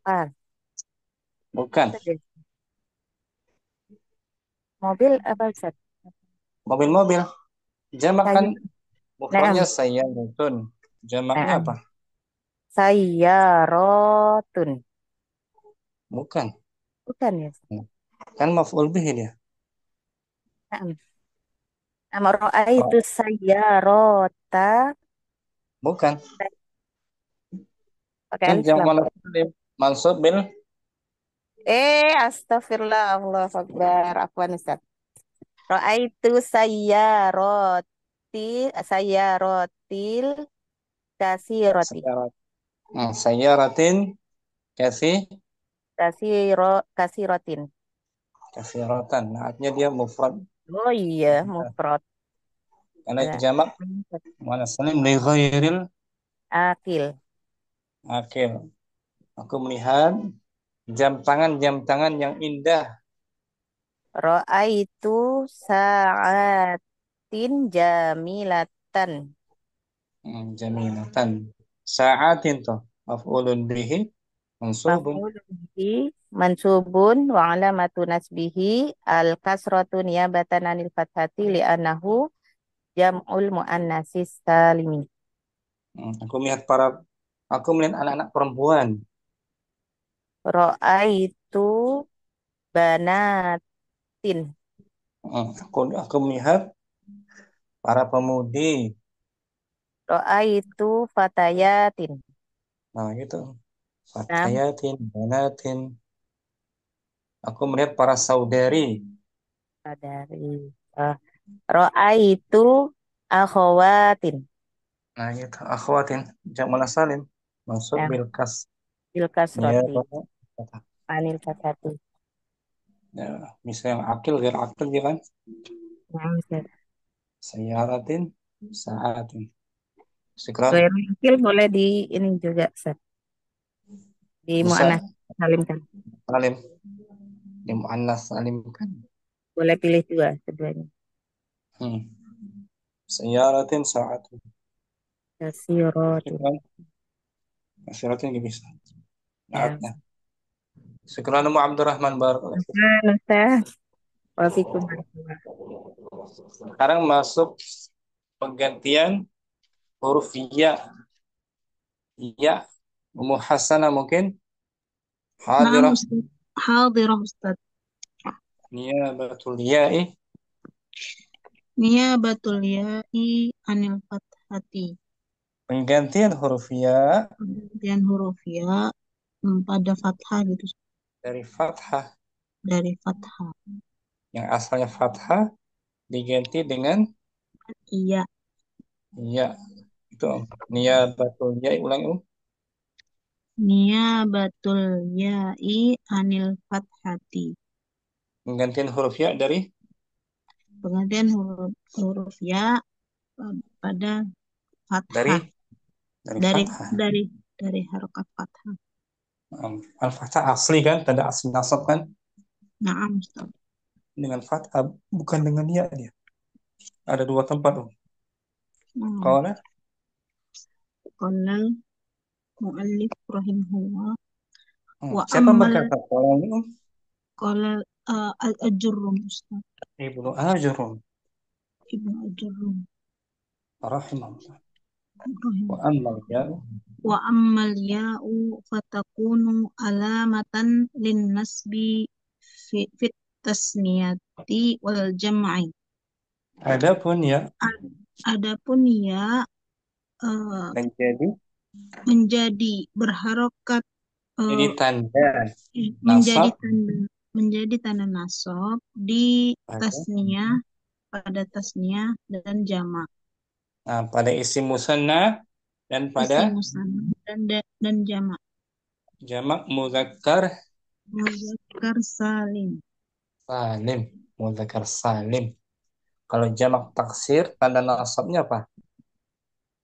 Ah, bukan sedih. Mobil apa, Ustaz? mobil-mobil. Jamak kan Saya, mufradnya naam, sayyaratun. Jamaknya naam. apa? Sayyarotun. Bukan. Bukan ya, Ustaz? Kan maf'ul bihi dia. Naam. Nama ro'aitu Ra- sayyarota. Bukan. Pakai Kan alif jamak lam. mana salim mansub bil Astagfirullah, Allah Akbar. Afwan, Ustaz. Ro'aitu sayyarotil kasiroti. sayyarat. Sayyaratin Kasirotin. kasiratan. Nah, artinya dia mufrad. Oh iya, mufrad. Karena Ada. jamak mana salim li ghairil Akil. akil. Aku melihat jam tangan yang indah. Ro'aitu sa'atin jamilatan. Jamilatan. Sa'atin toh. Maf'ulun bihi. Mansubun. Maf'ulun bihi mansubun wa alamatu nasbihi al-kasratu niyabatan anil fathati li'annahu jam'ul mu'annasis salimi. Aku melihat anak-anak perempuan. Ro'aitu banatin. Aku melihat para pemudi. Ro'aitu fatayatin. Nah, gitu. Nah, Fatayatin, banatin. Aku melihat para saudari. dari ro'aitu akhawatin. Nah, gitu. Akhwatin. Jamal salim. Mansub Ya, bil kas. bil Ya, kasroti anil fathati. ya, misalnya yang akil, gak akil dia kan. Nah, Ustaz. Sayaratin, saatin. Sekarang Ghairul akil boleh di ini juga, Ustaz. Di mu'annas bisa salimkan. salim. Di mu'annas salim kan. Boleh pilih dua, keduanya. Hmm. Sayaratin, saatin. Kasirotin. Sekarang masyaratin nggak bisa. Ya, Naatnya. Sekarang nama Abdurrahman Barakallahu fiik. Ustaz. Ustaz. Waalaikumsalam. Sekarang masuk penggantian huruf ya. Ya, muhasana mungkin. Naam Hadirah. Ustaz. Hadirah Ustaz. Niyabatul ya'i. Niyabatul ya'i anil fathati. Penggantian huruf ya Kemudian huruf ya pada fathah gitu. dari fathah. Dari fathah. Yang asalnya fathah diganti dengan Iya. ya. Itu niyabatul ya'i. Ulang Niyabatul ya'i anil fathati. Penggantian huruf ya dari Penggantian huruf ya pada dari fathah. dari Dari fathah. dari dari harokat fathah. Al-fathah asli kan, tanda asli nasab kan, Naam Ustaz. dengan fathah bukan dengan ya dia. Ada dua tempat. Naam. Qala Qala muallif rahimahullah wa Siapa yang ammal berkata? Qala ini qala al-ajurrum Ustaz. Ibnu Ajurun Ibnu Ajurrum rahimahullah. Wa rahimahullah. amma ya Wa ammal ya'u fatakunu alamatan lin nasbi fit tasniyati wal jam'i. adapun ya Adapun ya eh, menjadi menjadi berharokat jadi eh, tanda menjadi nasab tanda nasab di pada tasniyah pada tasniyah dan jamak pada isim musanna dan pada isim musanna dan jamak jamak muzakkar muzakkar salim. salim. Muzakkar salim. Kalau jamak taksir tanda nasabnya apa?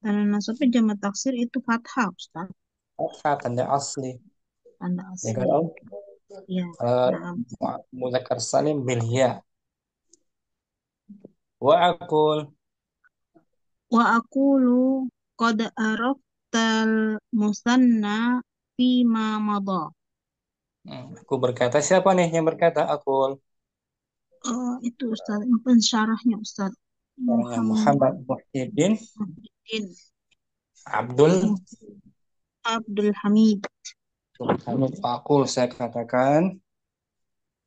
Tanda nasabnya jamak taksir itu fathah Ustaz, Fathah, tanda asli. tanda Ya asli. kalau Ya, nah. muzakkar salim bil ya. Wa aqul Wa aqulu qad araftal musanna fi ma madha. Aku berkata, siapa nih yang berkata? Aku Itu Ustaz, pensyarahnya Ustaz orangnya Muhammad Muhammad Muhyiddin Muhyiddin Abdul Abdul Hamid. Hamid Fakul. Saya katakan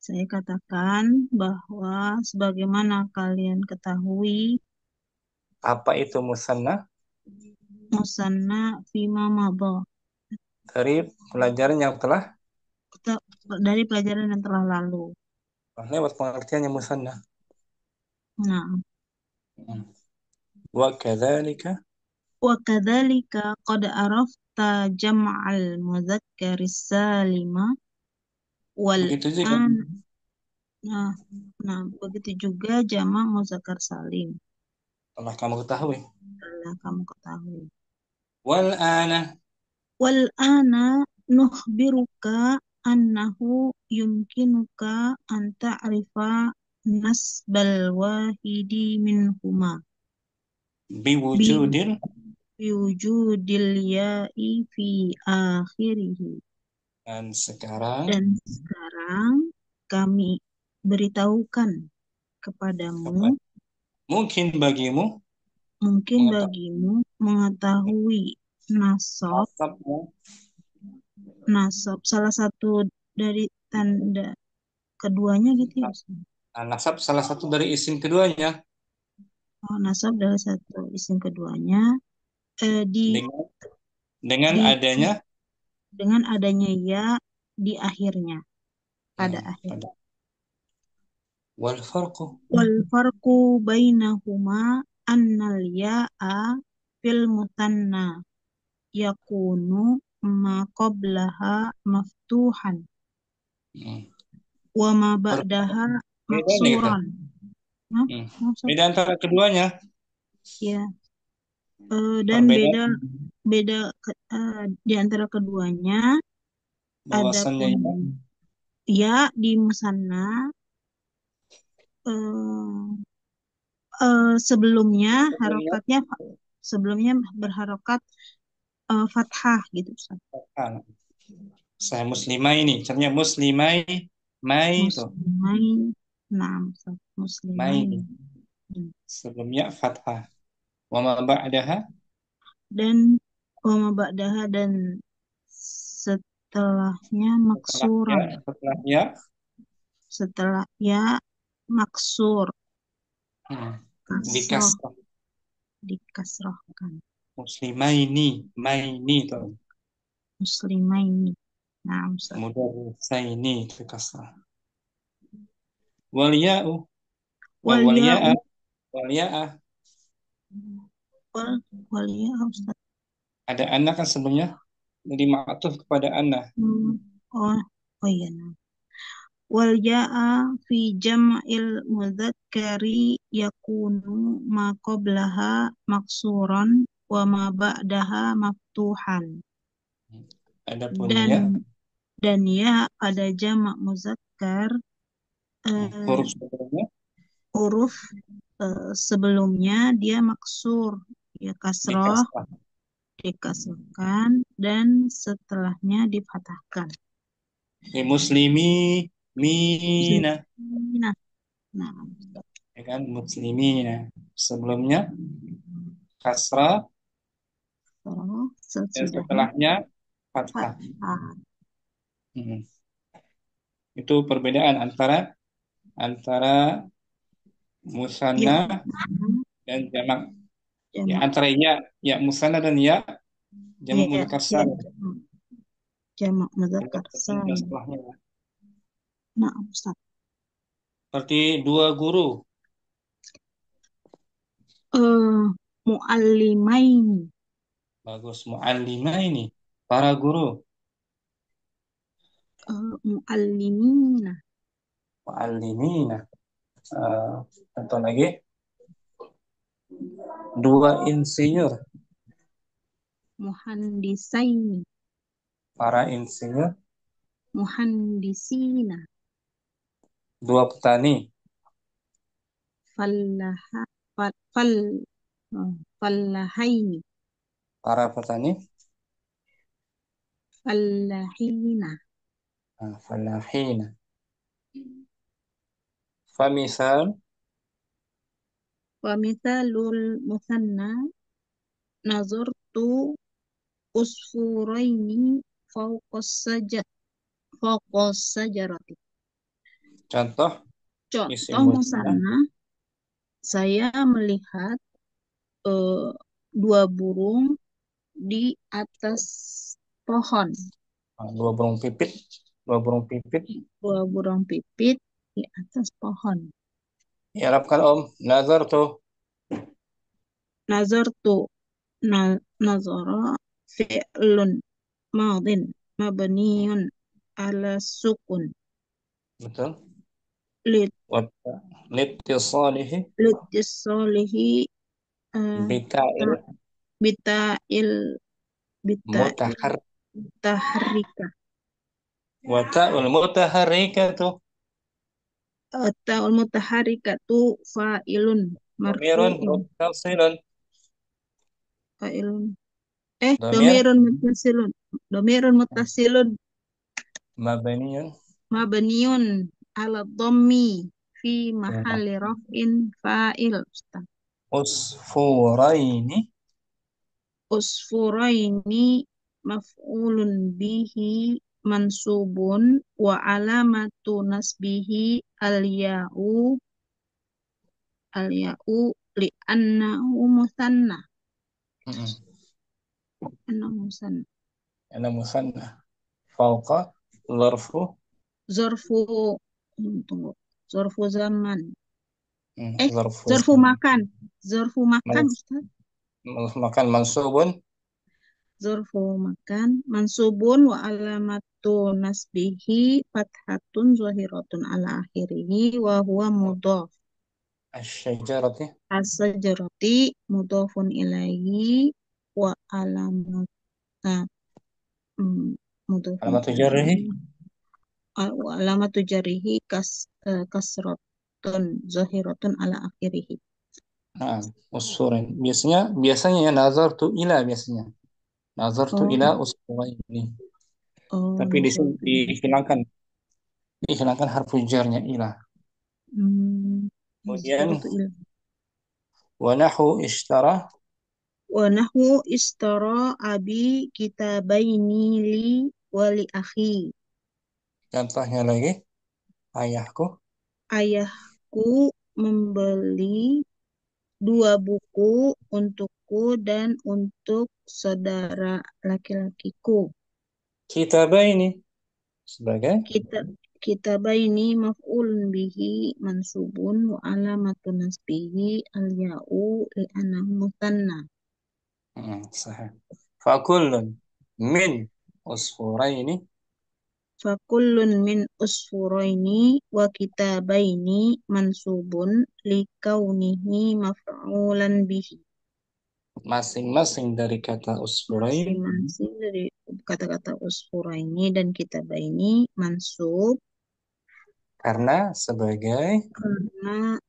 Saya katakan bahwa sebagaimana kalian ketahui, apa itu musanna musanna fima madha, dari pelajaran yang telah dari pelajaran yang telah lalu. lewat pengertiannya musanna. Nah, Wa kadzalika wa kadzalika qad arafta jam'al mudzakkaris salima wal begitu juga an. Nah, begitu juga jamak muzakkar salim. telah kamu ketahui. Telah kamu ketahui. Wal ana Wal ana nukhbiruka annahu yumkinuka an ta'rifa nasbal wahidi minhuma biwujudil biwujudil ya'i fi akhirihi. dan sekarang Dan sekarang kami beritahukan kepadamu, mungkin bagimu mungkin mengetahui bagimu mengetahui nasab nasabnya salah satu dari tanda keduanya gitu ya Ustaz. nasab salah satu dari isim keduanya Nasab adalah satu isim keduanya di dengan di adanya dengan adanya ya di akhirnya pada akhir. pada wal farqu Wal farqu bainahuma annal ya'a fil mutanna yakunu ma qablaha maftuhan wa ma ba'daha bedanya itu maksuran. Hah? Maksud? beda antara keduanya Ya. Dan perbedaan beda di antara keduanya bahwasannya adapun ya ya di musanna sebelumnya sebelumnya harokatnya sebelumnya berharokat fathah gitu Ustaz. saya muslimai ini caranya muslimai mai itu Muslimai, nah Ustaz. mai Muslimai. sebelumnya fathah wa ma ba'daha Dan wama ba'daha dan setelahnya Setelah maksuran. ya, setelah ya. Setelah ya maksur, Hmm. kasroh, Dikasrah. dikasrohkan. Muslimaini, maini tuh. Muslimaini. Nah, Ustaz. Mudarrisaini itu kasrah. Wal ya'u, Wal wal ya'u, ya'a, wal ya'a. wal ya'u, Ustaz. Ada anak kan sebelumnya, jadi ma'tuf kepada anak. Oh, oh iya. Nah. Wal ya'a fi jam'il mudzakkari yakunu ma qablaha maksuran wa ma ba'daha maftuhan. Adapun Dan ya, ya pada jamak muzakkar huruf sebelumnya huruf sebelumnya dia maksur, ya kasroh, dikasrah. dikasrahkan, dan setelahnya difathahkan. Muslimi, mina, Nah, nah, ya kan, muslimina. Sebelumnya kasrah dan sesudahnya setelahnya fathah. fathah. Hmm. Itu perbedaan antara musanna Ya, dan jamak. Ya, jamak. antara ya musanna dan ya jamak Ya, mudzakkar ya, salim. jamak Dan muzakkar salim. setelahnya. Nah, Ustaz. Seperti dua guru. Muallimaini. Bagus, muallimaini, para guru. Muallimina. Muallimina. Contoh lagi, dua insinyur, Muhandisaini. para insinyur. Muhandisina. Dua petani, Fallaha, fallahaini. para petani. Fallahina. Falahina. Famisal, Wa mithalul musanna nazartu usfuraini fawqas sajarati. contoh isim Contoh musanna, musanna, saya melihat dua burung di atas pohon. dua burung pipit, dua burung pipit. Dua burung pipit di atas pohon. I'rabkan Om, nazar tuh. Nazartu, nazara fi'lun madin mabniyun ala sukun Betul. lit Litisalihi litisolihi bita'il bita'il bita'il mutahar tahrika wa ta'ul mutaharrikatu ta'ul mutaharikatu fa'ilun dhamirun marfu'un muttasilun fa'ilun dhamir domirun muttasilun mabniyun mabniun ala dhammi fi mahalli raf'in fa'il. Ustaz. usfuraini Usfuraini maf'ulun bihi mansubun wa alamatu nasbihi al-ya'u li'annahu musanna. Annahu musanna. ana musanna fauqa zarfu Zarfu tunggu. Zarfu zaman. zarfu Zarfu makan. Zarfu makan, Ustaz. makan mansubun Zarfu makan mansubun wa alamatu nasbihi fathatun zahiratun ala akhirih wa huwa mudhaf. asy-syajarati As-sajarati mudhafun ilaihi wa alamat mudhafun alamatu jarrihi ilaihi wa alamatu jarihi kasratun zahiratun ala akhirih. usfurin biasanya ya nazartu ila biasanya nazartu ila usfuraini tapi di sini dihilangkan harfu jarnya ila. Kemudian wa nahu ishtara abi kitabaini li wa li akhi. Contohnya lagi, ayahku. Ayahku membeli 2 buku untukku dan untuk saudara laki-lakiku. Kitabaini sebagai Kita kitabaini maf'ulun bihi mansubun wa alamatun nasbihi al-ya'u li'annahu muthanna. sahih. Fakullun min usfuraini Fakullun min usfuraini wa kitabaini mansubun likaunihi maf'ulan bihi. masing-masing dari kata usfurain Masing-masing dari kata-kata usfuraini dan kitabaini mansub karena sebagai karena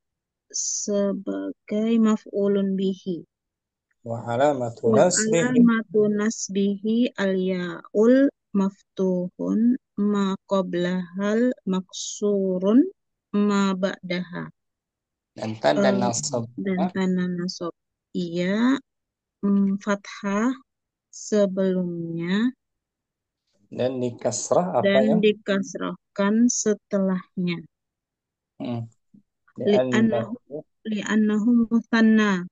sebagai maf'ulun bihi. wa alamatu Wa nasbihi alamatu nasbihi al-ya'ul maftuhun ma qablahal maksurun ma ba'daha. dan tanda Dan nasabnya tanda nasab iya fathah sebelumnya dan di kasrah apa dan yang dikasrahkan setelahnya. hmm, Li'annahu li'annahu li'annahu muthanna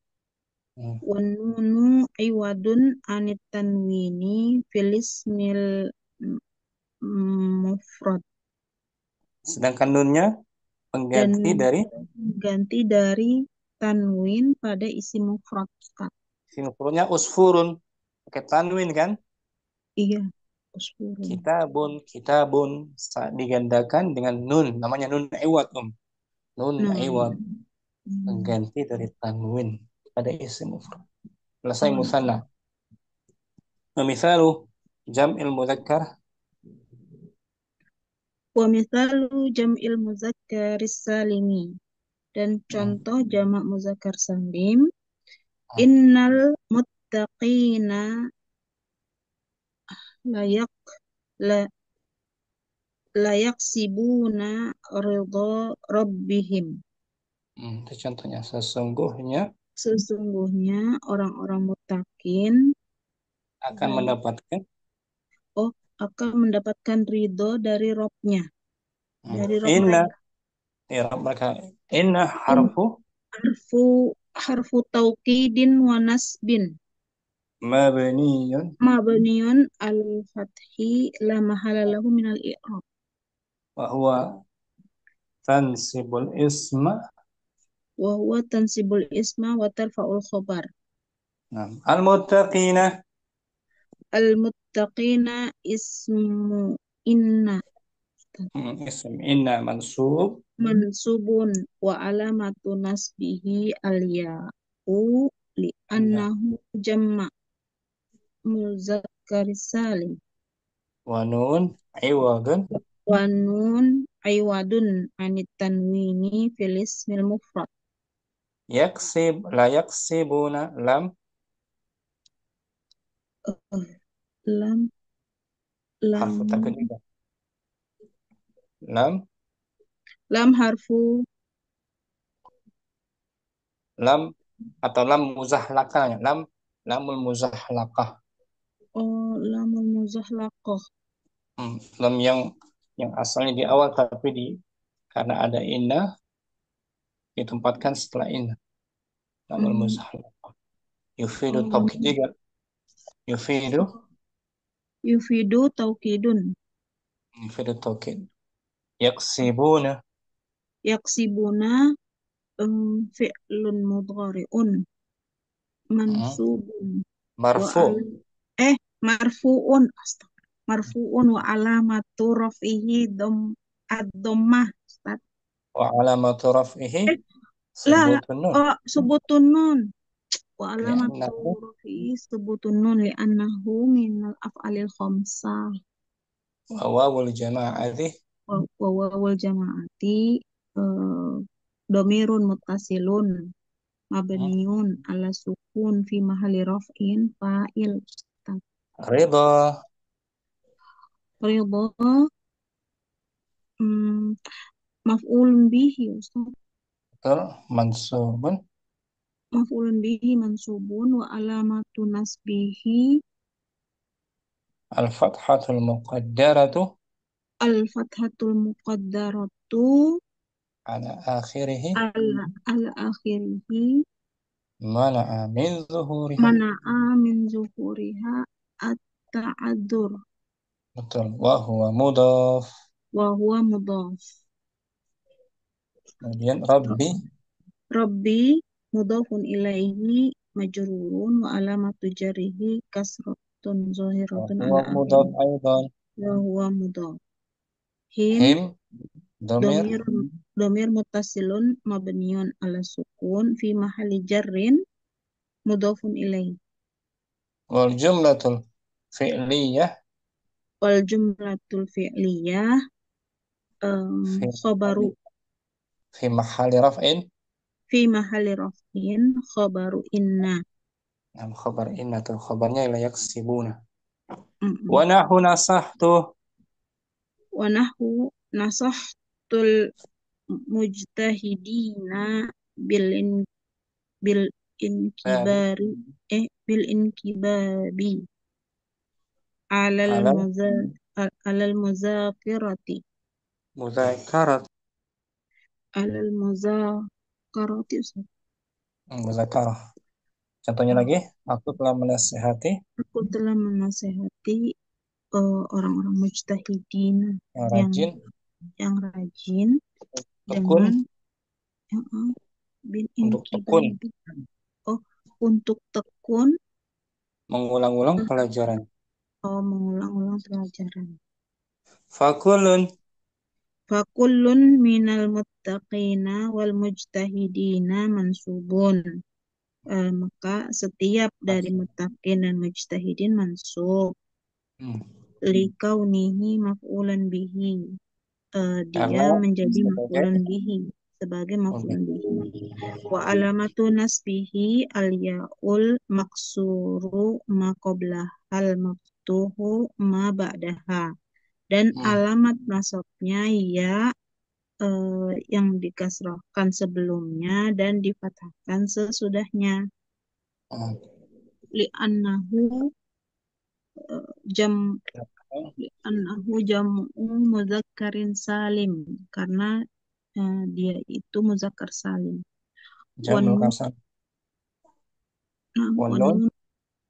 hmm, wa nunu iwadun anit tanwini fil ismil mufrad sedangkan nunnya dan pengganti dari ganti dari tanwin pada isim mufrad. Ustaz. simpulannya usfurun pakai tanwin kan Iya, usfurun. kitabun saat digandakan dengan nun namanya nun iwad nun Nah, iwad hmm. pengganti dari tanwin pada isim mufrad selesai musanna misalu jam'il mudzakkar Wa mithalu jam'il muzakkaris salimi dan contoh jamak muzakkar salim innal muttaqina layak la, layak sibuna ridha rabbihim. Itu contohnya sesungguhnya Sesungguhnya orang-orang muttaqin akan mendapatkan akan mendapatkan ridho dari Robnya, dari Rob inna mereka. ya mereka inna In harfu harfu taukidin wa nasbin mabniyun mabniyun al fathi la mahala lahu minal i'rab wa huwa tansibul isma wa huwa tansibul isma wa tarfa'ul khobar. al muttaqina Al muttaqina ismu inna ism inna mansub mansubun wa alamatu nasbihi al ya'u li inna annahu jamma muzakkar salim wa nun iwadun wa nun aywadun anit tanwini fil ismil mufrad. la yaksibuna lam Lam harfu lam takut juga lam lam harfu lam atau lam muzahlakah lamul muzahlakah lamul muzahlaqah. lam yang asalnya di awal tapi karena ada inna ditempatkan setelah inna lamul muzahlakah yufidu taukid juga yufidu Yufidu taukidun yufidu taukid yaksibuna yaksibuna fi'lun mudhari'un mansubun wa marfu al marfu'un marfu'un wa alamatu raf'ihi ad-dhammah. wa alamatu raf'ihi La subutun nun subutun nun wa alamatu li'annahu raf'ihi subutun nun li'annahu minal af'alil khamsah wa wawul jama'ati wa wawul jama'ati domirun muttasilun mabniun ala sukun fi mahali raf'in fa'il. ridha Ridha maf'ulun bihi Ustaz. mansubun Maf'ulun bihi mansubun wa alamatu nasbihi Al-fathatul muqaddaratu Al-fathatul muqaddaratu ala akhirih ala akhirihi mana'a min zuhuriha. mana'a min zuhuriha at-ta'adzur Betul. Wa huwa mudhaf. wa huwa mudhaf. Kemudian Rabbi Rabbi mudhafun ilaihi majrurun wa alamatu jarrihi kasratun wa zahiratun huwa ala mudhaf akhirih aidan. wa huwa mudhaf. Him Him dhamir domir domir muttasilun mabniun ala sukun fi mahalli jarrin mudhafun ilaihi wal jumlatul fi'liyah wal jumlatul fi'liyah fi khabaru fi mahalli raf'in. fi mahalli raf'in khabaru inna. Nah, khabar inna tuh khabarnya la yaksibuna. Mm-mm. Wa nahu nasahtu Wa nahu nasahtul mujtahidina bil inkibari bil inkibabi alal alal alal muzakirati muzakarat alal muzakarati. muzakarah. Contohnya lagi, aku telah menasihati Aku telah menasehati orang-orang mujtahidin yang yang rajin rajin tekun dengan bin untuk tekun inkibabi untuk tekun mengulang-ulang pelajaran. mengulang-ulang pelajaran. Fakulun Fakullun minal muttaqina wal mujtahidina mansubun. Maka setiap dari muttaqin dan mujtahidin mansub likaunihi maf'ulan bihi. Dia karena menjadi sebagai maf'ulan bihi sebagai maf'ulan bihi. Wa alamatu nasbihi al-ya'ul maksuru ma qoblahal maftuhu ma ba'daha. Dan alamat nasabnya ya yang dikasrahkan sebelumnya dan difathahkan sesudahnya. Li'annahu jam'u mudzakkarin salim, karena dia itu muzakkar salim. jamul kasar.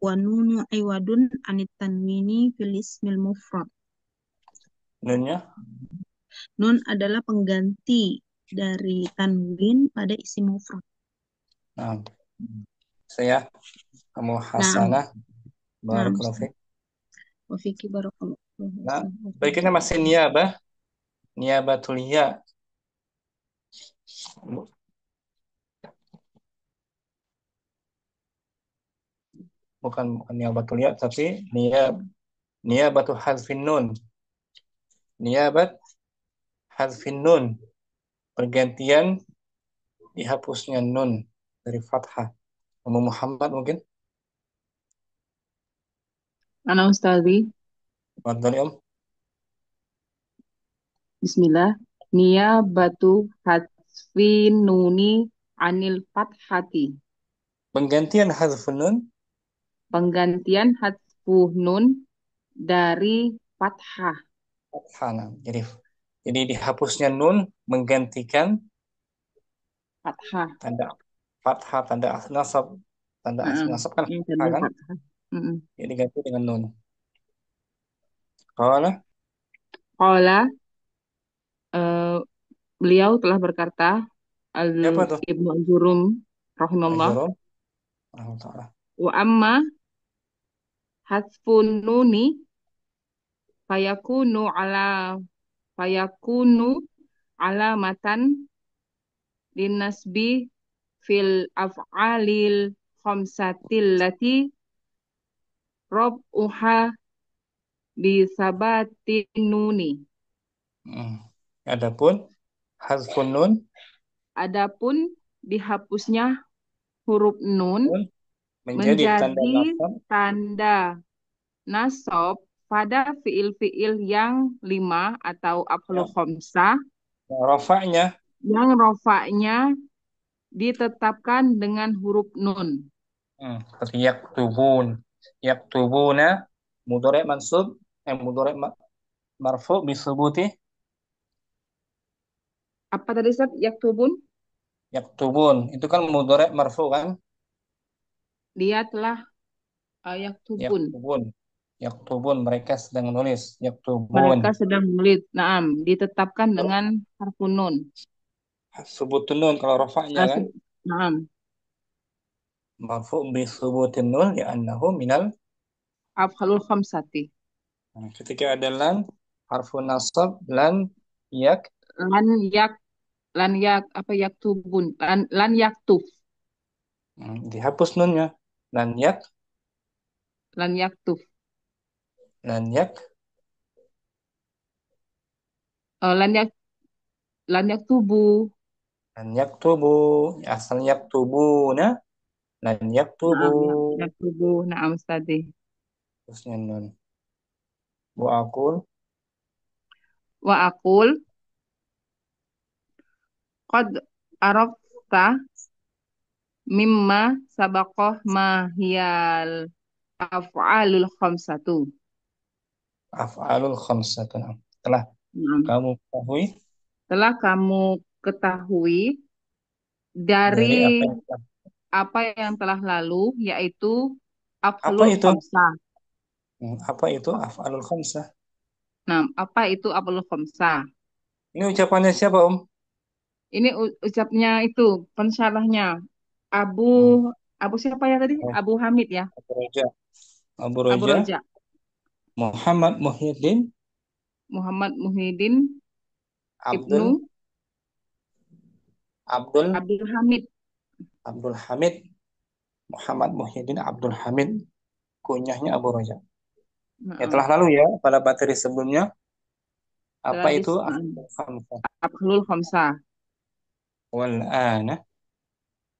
Wa nunu iwadun anit tanwini fil ismil mufrad. Nunnya Nun adalah pengganti dari tanwin pada isim mufrad. nah, saya kamu Hasanah barakallahu fiik. Wa fiki barakallahu. Nah, berikutnya masih niabatul ya. Bukan niabatul ya, tapi niabatu hazfin nun. Niabat hazfin nun. Pergantian dihapusnya nun dari fathah. Kamu Muhammad mungkin? Ana Ustazi. Fadhali Om. Bismillah. Niyabatu hadfin nuni anil fathati. Penggantian hazfun nun. Penggantian hadfuh nun dari fathah. Fathah. Jadi dihapusnya nun menggantikan Fathah. tanda fathah, tanda nasab. Tanda nasab kan fathah kan? Jadi diganti dengan nun. Qala beliau telah berkata Ibnu Al-Jurum rahimahullah. Wa amma hasfun nuni fayakunu alamatan linnasbi fil af'alil khamsatil lati rab'uha bisabatin nuni. Adapun dihapusnya huruf nun menjadi tanda nasab pada fiil-fiil yang 5 atau af'alul khamsah yang rofa'nya ditetapkan dengan huruf nun. Seperti yaktubun, yaktubuna Mudhari' mansub, mudhari' marfu bisubuti Apa tadi Ustaz? Yaktubun? yaktubun. Itu kan mudhari' marfu kan? Dia telah yaktubun. Yaktubun. Yaktubun, mereka sedang menulis. Yaktubun. Mereka sedang menulis. Naam, ditetapkan dengan harfun nun. Subutun nun kalau rafa'nya kan? Naam, Marfu bisubutin nun li'annahu minal. afhalul khamsati. Nah, ketika ada lan, harfun nasab, lan, yak, Lan yak lan yak apa yaktubun? Lan yaktub. dihapus nunnya. Lan yak, Lan yaktub. lan yak, Lan yak lan yaktubu. lan yaktubu. Asal yaktubuna, lan yaktubu. Naam, yaktubu. Naam tadi. Terusnya nun. Bu akul, Wa aqul qad arafta mimma sabaqah ma hiyal af'alul khamsatu. af'alul khamsatun. Telah Naam. kamu ketahui Telah kamu ketahui dari dari apa apa yang telah lalu, yaitu apa af'alul itu? khamsah. Apa itu af'alul khamsah? Nah, apa itu af'alul khamsah? Ini ucapannya siapa, Om? Ini ucapnya itu pensyarahnya Abu Hmm. Abu siapa ya tadi? Oh, Abu Hamid ya. Abu Roja. Abu Abu Roja, Roja. Muhammad Muhyiddin, Muhammad Muhyiddin Ibnu Abdul, Abdul, Abdul Hamid. Abdul Hamid, Muhammad Muhyiddin Abdul Hamid, kunyahnya Abu Roja. Ya Nah, telah lalu ya pada materi sebelumnya. Apa telah itu af'alul khamsah? af'alul khamsah. Wal ana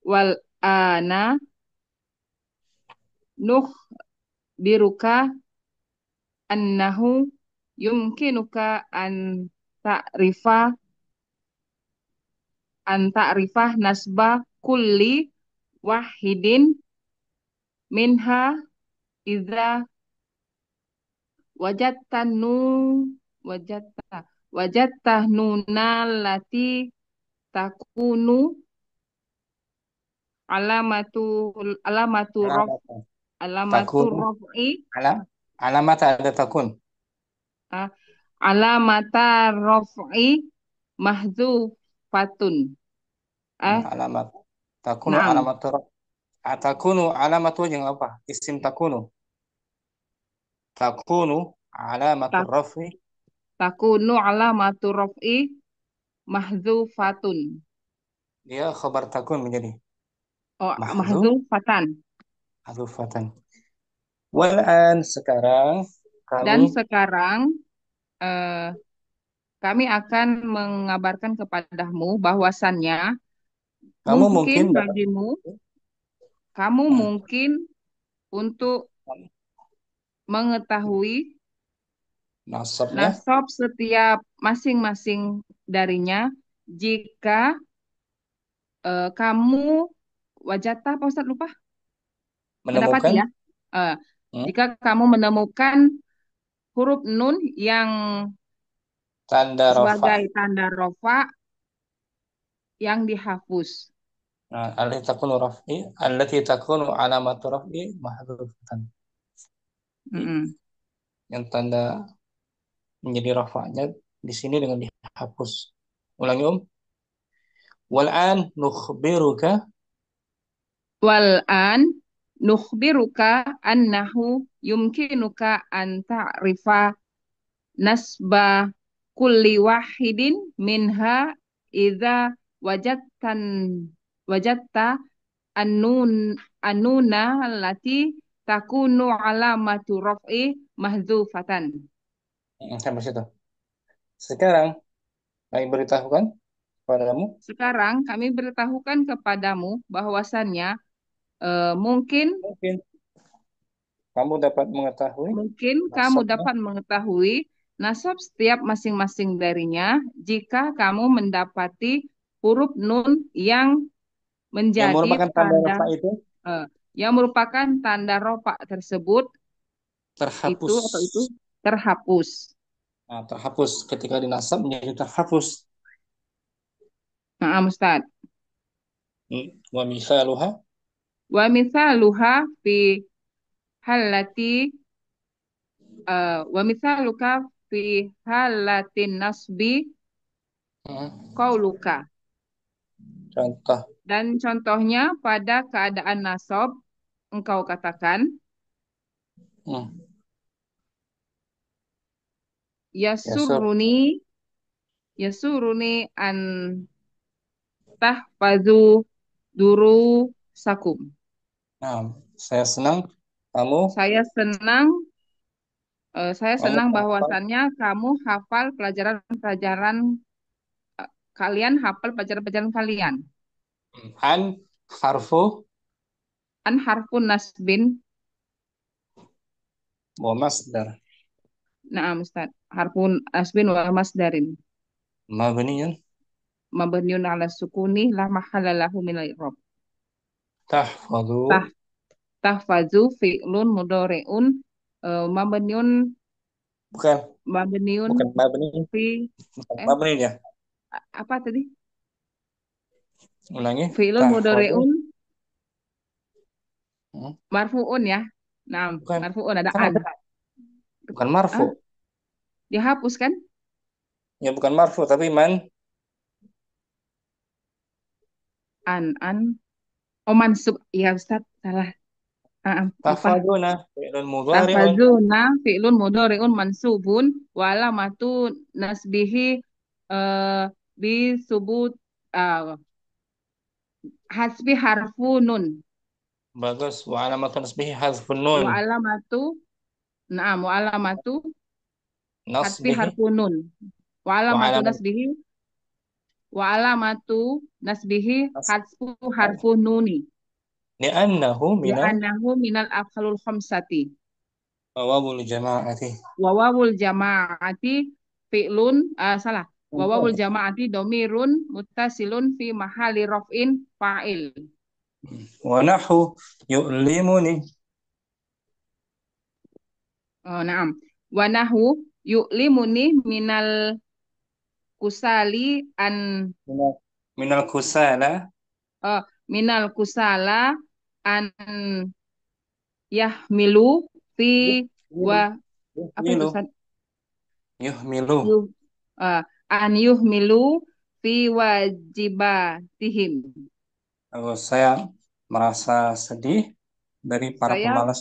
Wal ana nuh biruka annahu yumkinuka ta'rifa an ta'rifah nasba kulli wahidin minha idza wajadta nu wajadta wajadta nunallati takunu alamatu alamatu raf alamata alamatu takun raf'i alam alamata ada takun. ah, alamata raf'i mahzufatun Alamat takunu naam alamat takunu alamat yang apa? Isim takunu. Takunu alamatur tak raf'i takunu alamatu raf'i mahzufatun dia khabar takun menjadi oh mahdzuf mahzufatan. mahdzufatan. Walan sekarang Dan kami sekarang eh, kami akan mengabarkan kepadamu bahwasannya kamu mungkin mungkin dapat bagimu, kamu hmm, mungkin untuk mengetahui nasabnya nasab setiap masing-masing darinya jika kamu wajata apa Ustaz lupa? Mendapati menemukan ya. Eh, hmm, jika kamu menemukan huruf nun yang tanda rafa. sebagai tanda rofa yang dihapus. Nah, allati takunu alamatu raf'i mahdzufatan. Mm-mm. Yang tanda menjadi rafa'nya di sini dengan dihapus. Ulangi Om. Wal'an nukhbiruka Wal'an nukhbiruka annahu yumkinuka an ta'rifa nasba kulli wahidin minha idza wajadtan wajadta annuna allati takunu alamatu raf'i mahdzufatan. sampai situ. Sekarang kami beritahukan kepadamu Sekarang kami beritahukan kepadamu bahwasannya mungkin mungkin kamu dapat mengetahui kamu nasabnya dapat mengetahui nasab setiap masing-masing darinya jika kamu mendapati huruf nun yang yang menjadi merupakan tanda tanda rafa itu yang merupakan tanda rofa tersebut Itu Terhapus. atau itu terhapus. Nah, terhapus ketika dinasab menjadi terhapus. Nah, Ustaz. Wa misaluha. Wa mithaluha fi halati wa mithaluka fi halatin nasbi Hmm, qauluka. Contoh. Dan contohnya pada keadaan nasab engkau katakan Hmm, Ya sur. yasurruni yasurruni an tahfazu duru sakum. Nah, saya senang kamu Saya senang saya kamu senang hafal. bahwasannya kamu hafal pelajaran-pelajaran kalian hafal pelajaran-pelajaran kalian. An harfu An harfun nasbin. wa masdar Nah, Ustaz. Harfun nasbin wa masdarin. mabniyun Mabniun ala sukuni la mahalla lahu min al-i'rab. tahfadhu. Tah tahfazu fi'lun mudhari'un mabniun Bukan, mabniun bukan mabni, fi bukan eh mabni ya. apa tadi? Ulangi. Fi'lun Tahfadhu. mudhari'un Hmm, marfu'un ya. Nah, Bukan, marfu'un ada kan an. ada. Bukan marfu. Ah, dihapus kan? Ya bukan marfu tapi man. An. Oh, mansub. Ya, Ustaz, salah. Lupa. Tahfadhuna fi'lun mudhari'un. Tahfazuna fi'lun mudhari'un mansubun wa alamatu nasbihi eh bi subut uh, hasbi harfu nun Bagus. Wa alamatun nasbihi hadfun wa nun. alamatu wa alamatu hasbi Nasbihi harfu nun wa wa alamatu alamat nasbihi wa alamatu nasbihi nas- hasbu harfu nuni li'annahu minal li'annahu minal afhalul khamsati wawul jama'ati. wa wawul jama'ati fi'lun salah wa wawul jama'ati domirun muttasilun fi mahali raf'in fa'il. Wa nahu yu'limuni. Oh, na'am. Wa nahu yu'limuni minal kusali an Minal, minal kusala. oh, minal kusala an yahmilu fi wa apa itu Yuhmilu. Ustaz? Yuhmilu. Yuh, an yuhmilu fi wajibatihim. Saya merasa sedih dari para Saya pemalas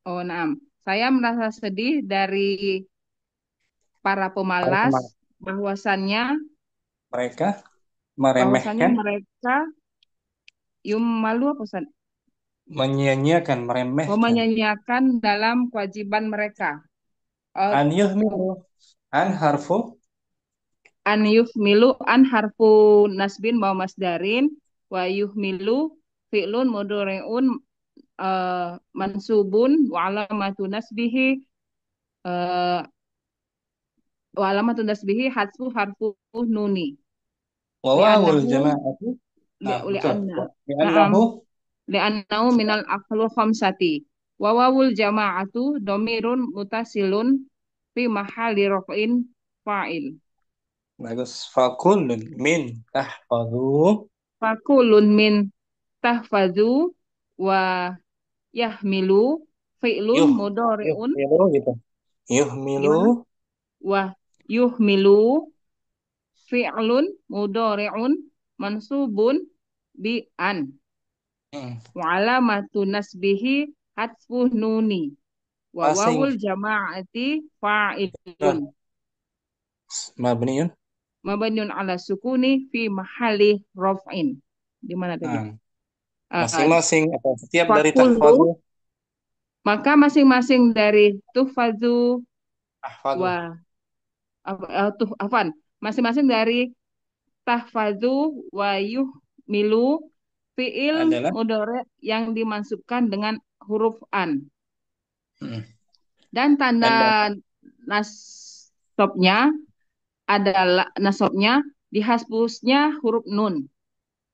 Oh, naam. Saya merasa sedih dari para para pemalas pemalas. bahwasannya Mereka bahwasannya meremehkan, mereka malu apa Ustaz? menyia-nyiakan, meremehkan. Menyanyiakan dalam kewajiban mereka. An yuhmilu. An harfu An yuhmilu an harfu nasbin wa masdarin wa yuhmilu fi'lun mudhari'un mansubun wa alamatu nasbihi uh, wa alamatu nasbihi hasfu harfu nuni wa wawul li'annahu jama'ati. Nah, betul. li'anna na'am Li'annahu li'annahu minal aqlul khamsati wa wawul jama'atu domirun mutasilun fi mahali raf'in fa'il bagus. Fakullun min tahfadhu. fakulun min tahfazu wa yahmilu fi'lun Yuh. mudhari'un Yuhmilu gitu. Yuhmilu. gimana wa yuhmilu fi'lun mudhari'un mansubun bi an Hmm. wa alamatu nasbihi hatfu nuni wa Masing. wawul jama'ati fa'ilun Nah, mabniun. mabniun ala sukuni fi mahali raf'in di mana tadi Nah, uh, masing-masing atau setiap dari fakullu tahfadhu. maka masing-masing dari tuhfazu Tahfadhu wa masing-masing dari tahfazu wa yuhmilu fiil adalah mudhari yang dimansubkan dengan huruf an hmm, dan tanda tanda nasabnya adalah nasabnya dihapusnya huruf nun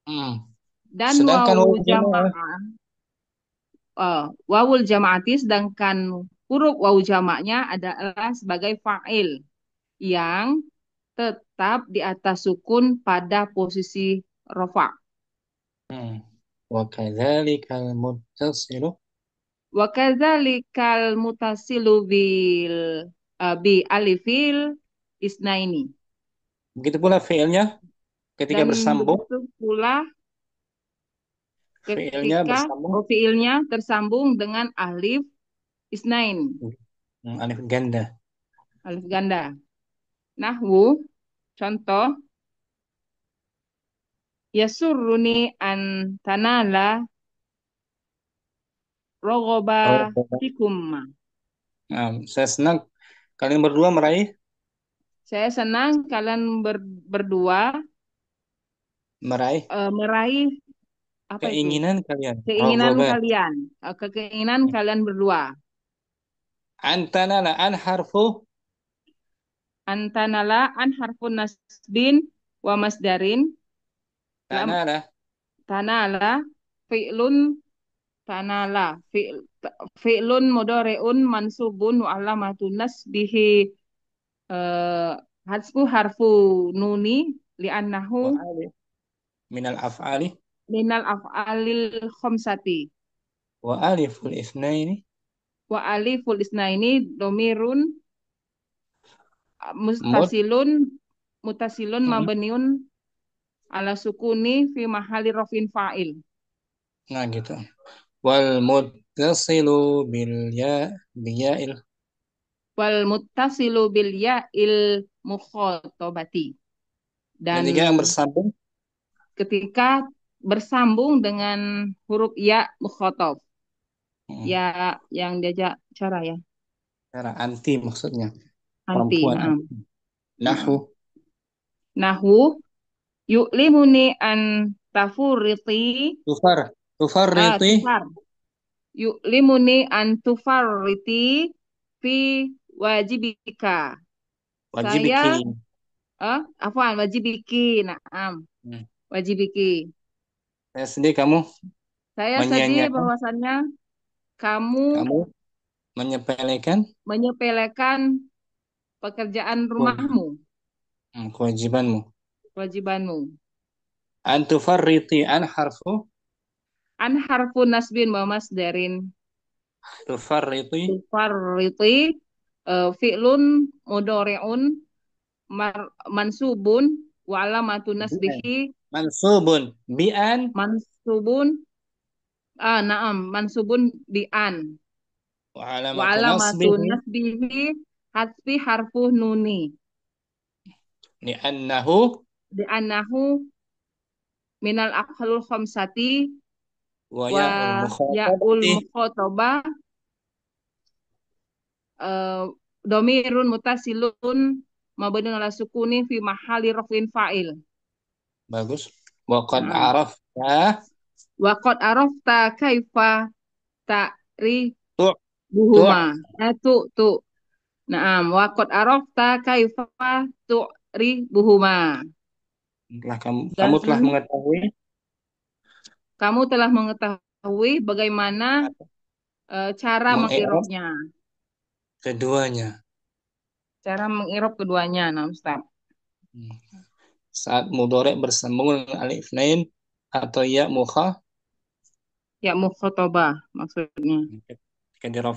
hmm. dan Sedangkan wawu wawul jamaah jamaah wawul jamaati sedangkan huruf waw jamaknya adalah sebagai fa'il yang tetap di atas sukun pada posisi rofa. Wakadzalikal muttasilu. Wa kadzalikal mutasilu bi alifil isnaini. Begitu pula fiilnya ketika Dan bersambung, begitu pula fiilnya ketika bersambung fiilnya tersambung dengan alif isnain, alif ganda. alif ganda. Nahwu, contoh, yasurruni an tanala Oh, rogobatikum. saya senang kalian berdua meraih Saya senang kalian berdua meraih meraih apa itu? keinginan kalian. Keinginan Raghabah. kalian, keinginan kalian berdua. Antanala an harfu Antanala an harfun nasbin wa masdarin lam tanala tanala fi'lun tanala fi'lun mudhari'un mansubun wa alamatun nasbihi eh, hasbu harfu nuni li'annahu wa alif minal af'ali minal af'alil khamsati wa aliful itsnaini wa aliful isnaini domirun mut. mustasilun mutasilun Hmm. mabniun ala sukuni fi mahali rafin fa'il. Nah gitu. Wal muttasilu bil ya biyail. Wal muttasilu bil ya'il mukhatabati. Dan Dan jika yang bersambung ketika bersambung dengan huruf ya mukhatab. hmm, Ya yang diajak cara ya. cara anti maksudnya Anti, perempuan naam. anti. Nahu Nahwu yu'limuni an tafuriti tufar tufarriti tufar. Yu'limuni an tufarriti fi wajibika. Saya wajibiki. afwan wajibiki. Naam, Hmm. wajibiki. Saya sedih kamu Saya sedih menyia-nyiakan, bahwasannya kamu kamu menyepelekan menyepelekan pekerjaan rumahmu, kewajibanmu. kewajibanmu. An tufarriti an harfu An harfu nasbin wa masdarin. tufarriti Tufarriti fi'lun mudhari'un mansubun wa alamatu bi'an. nasbihi Mansubun bi'an mansubun na'am mansubun bi an wa wa alamatu alamatu nasbihi nasbihi hasbi harfu nuni li'annahu di anahu minal aqhalul khamsati wa wa ya'ul ya'ul mukhatabati. mukhatabah eh, domirun mutasilun mabniun ala sukuni fi mahali rafin fa'il. Bagus. Wa qad Nah, arafta wa qad arafta kaifa ta'ribuhuma. tu' tu' Tu. Naam, wa qad arafta kaifa tu'ribuhuma. kamu telah Dan mengetahui kamu telah mengetahui bagaimana cara meng'irab mengirobnya. keduanya. Cara mengirab keduanya, nah Ustaz. Hmm. Saat mudhari bersambung dengan alif lain atau ya mukha Ya mukhatabah maksudnya. ketika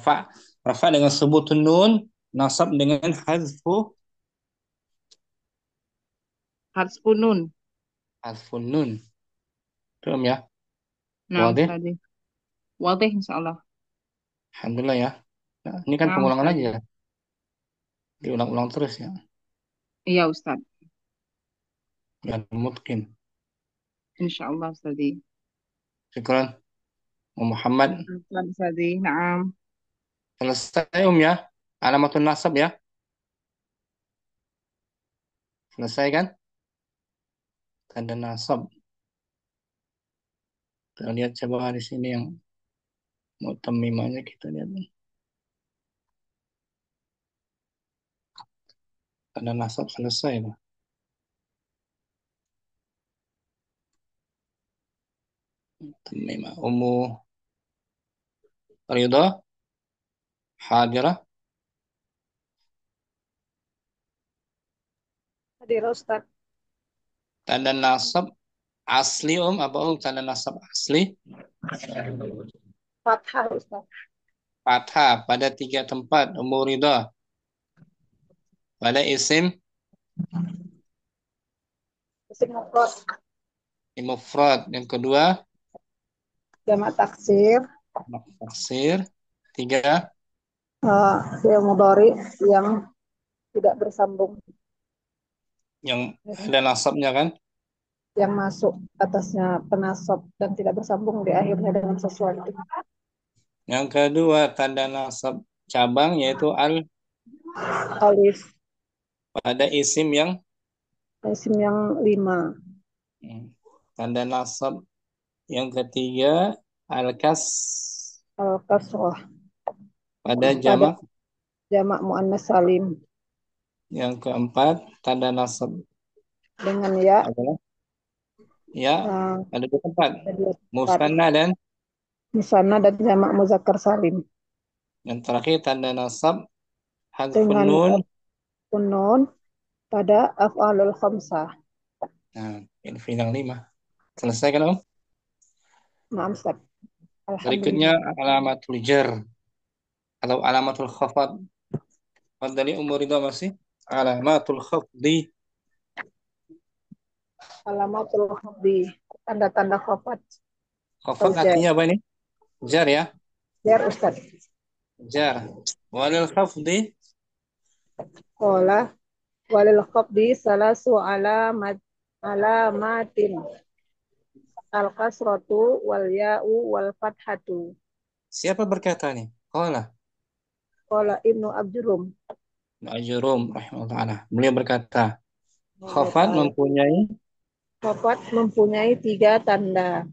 rafa dengan subutun nun, nasab dengan Harus punun. hazfun nun. Paham ya? Nah, Wadih? tadi. Wadih insyaallah. Alhamdulillah ya. Nah, ini kan Nah, pengulangan Ustaz. aja. Diulang-ulang terus ya. Iya, Ustaz. Ya mungkin. Insyaallah, Ustaz. Syukran. Muhammad. Ustaz. Naam. Selesai ya. Alamatun nasab ya. Selesai kan? Tanda nasab. Kita lihat coba di sini yang mau temimanya kita lihat nih. Tanda nasab selesai lah. Temimah Ridha Hadirah. Hadir Ustaz. Tanda nasab asli apa tanda nasab asli? Fathah Ustaz. Fathah pada 3 tempat. Ridha. Pada isim Isim mufrad. mufrad. Yang kedua Jamak taksir. taksir. 3 Fi'il mudhari yang tidak bersambung, yang ada nasabnya kan? yang masuk atasnya penasab dan tidak bersambung di akhirnya dengan sesuatu. Yang kedua tanda nasab cabang yaitu Alif. pada isim yang Isim yang 5. tanda nasab yang ketiga Al-kasrah pada pada jamak. jamak muannas salim Yang keempat tanda nasab dengan ya. adalah ya ada 2 tempat. Jadi Musanna dan musanna dan jamak muzakkar salim yang terakhir tanda nasab hadfun dengan nun. nun pada af'alul khamsah. Nah, ini yang 5. Selesai kan Om? Maaf Ustaz. Berikutnya Alhamdulillah. alamatul jar atau alamatul khafad. Dari umur itu masih alamatul khafdi. Alamatul khafdi, tanda-tanda khafat. Khafad artinya apa ini? Jar ya? Jar Ustaz. Jar. Walil khafdi Qala walil khafdi salasu alamatin. Al-kasratu wal ya'u wal fathatu. siapa berkata nih? Qala Ibnu Abjurum. Ma'jurum rahimahullah. Beliau berkata, khafat mempunyai Khafat mempunyai 3 tanda,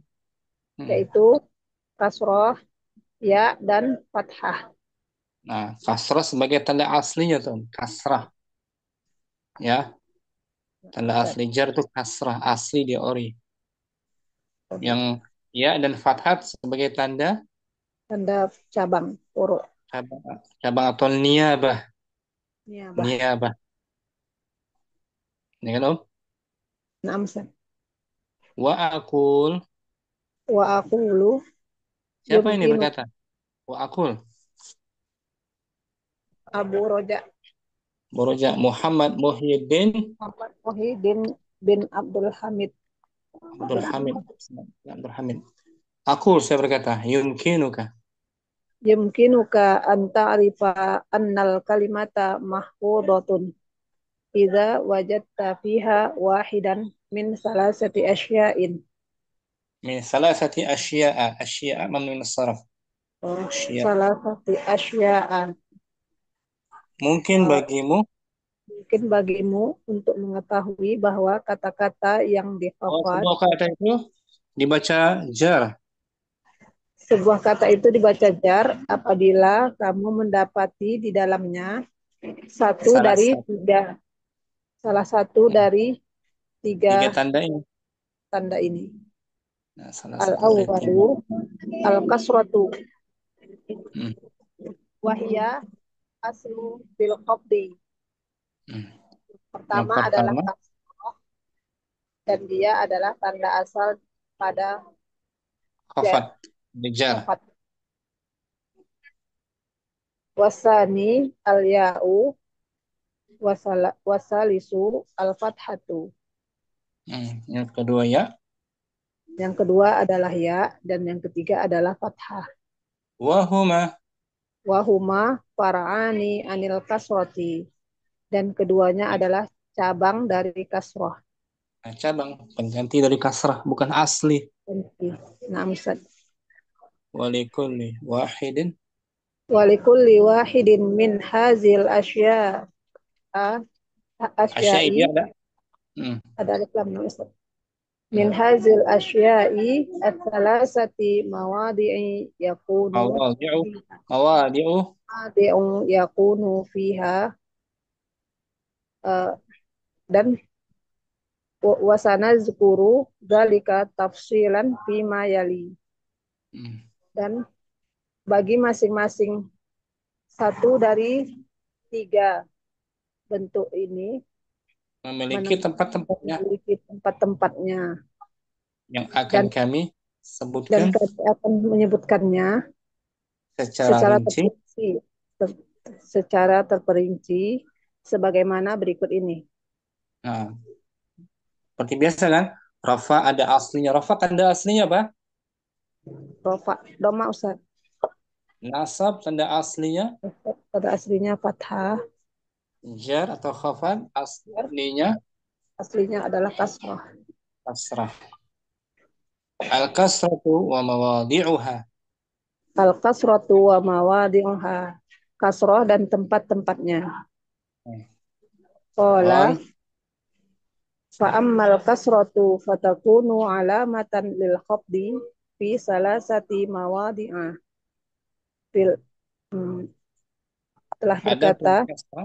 yaitu kasroh, ya, dan fathah. Nah, kasrah sebagai tanda aslinya tuh, kasrah. Ya, tanda asli jar itu kasrah, asli di ori. Yang ya dan fathah sebagai tanda Cabang, huruf. Cabang atau niyabah. Niyabah. Ini kan Om? Naam. Wa akul. Wa aqulu. Siapa ini berkata? Wa akul. Abu Roja. Muhammad Muhyiddin. Muhammad Muhyiddin bin Abdul Hamid. Abdul Hamid. Akul saya berkata, yumkinuka. Yumkinuka an ta'rifa annal kalimata mahfudhatun idza wajadta fiha wahidan min salasati asya'in. Min salasati asya'a. Asya'a mamnu min as-sarf. Salasati asya'a. Mungkin bagimu untuk mengetahui bahwa kata-kata yang dihafal, sebuah kata itu dibaca jar. Sebuah kata itu dibaca jar apabila kamu mendapati di dalamnya salah satu dari tiga tanda ini. Nah, Al-awwalu al-kasratu wahya aslu bil qabdi. Pertama adalah kasrah dan dia adalah tanda asal pada khafat jar. Wasani al-ya'u wasalisu al-fathatu. Yang kedua ya. Yang kedua adalah ya dan yang ketiga adalah fathah. Wahuma far'ani anil kasrati. Dan keduanya adalah cabang dari kasrah. Nah, cabang pengganti dari kasrah, bukan asli. Naam Ustaz. Walikulli wahidin min hazil asya'i ada alif lam nun Ustaz. Min hazil asya'i ats-salasati mawadi'i yakunu fiha dan wasanazkuru dzalika tafsilan fima yali. Dan bagi masing-masing satu dari tiga bentuk ini Memiliki tempat-tempatnya memiliki tempat-tempatnya yang akan dan kami dan sebutkan kami akan menyebutkannya secara secara rinci. terperinci secara terperinci sebagaimana berikut ini. Nah, seperti biasa kan, rafa ada aslinya. Rafa tanda aslinya apa? Rofa, doma Ustaz. Nasab tanda aslinya. Pada aslinya fathah, Jar atau khafad aslinya aslinya adalah kasrah. kasrah. Al-kasratu wa mawadi'uha. Al-kasratu wa mawadi'uha. Kasrah dan tempat-tempatnya. Qala Qal fa'ammal kasratu fatakunu alamatan lil khafdi fi salasati mawadi'a. Fil, telah adapun berkata, kasrah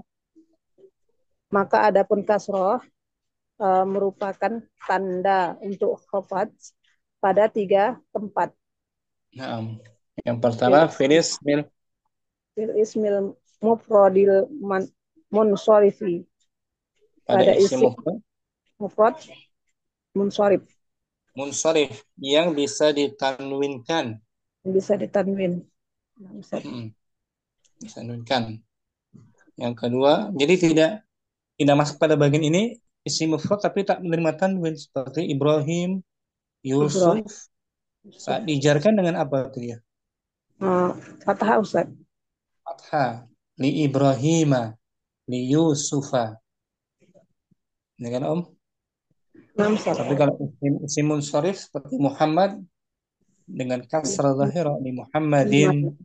maka adapun kasrah merupakan tanda untuk khafad pada tiga tempat. Nah, yang pertama fil Fil ismil mufradil munsorifi. pada Pada isim isim mufrad munsharif munsharif yang bisa ditanwinkan. bisa ditanwin. Bisa ditanwinkan. Yang kedua, jadi tidak masuk pada bagian ini isim mufrad tapi tak menerima tanwin seperti Ibrahim, Ibrahim. Yusuf. Saat dijarkan dengan apa tuh ya? Fathah Ustaz. Fathah. Li Ibrahima, li Yusufa. Ini kan Om? Tapi kalau isim munsharif seperti Muhammad dengan kasrah zahirah li Muhammadin,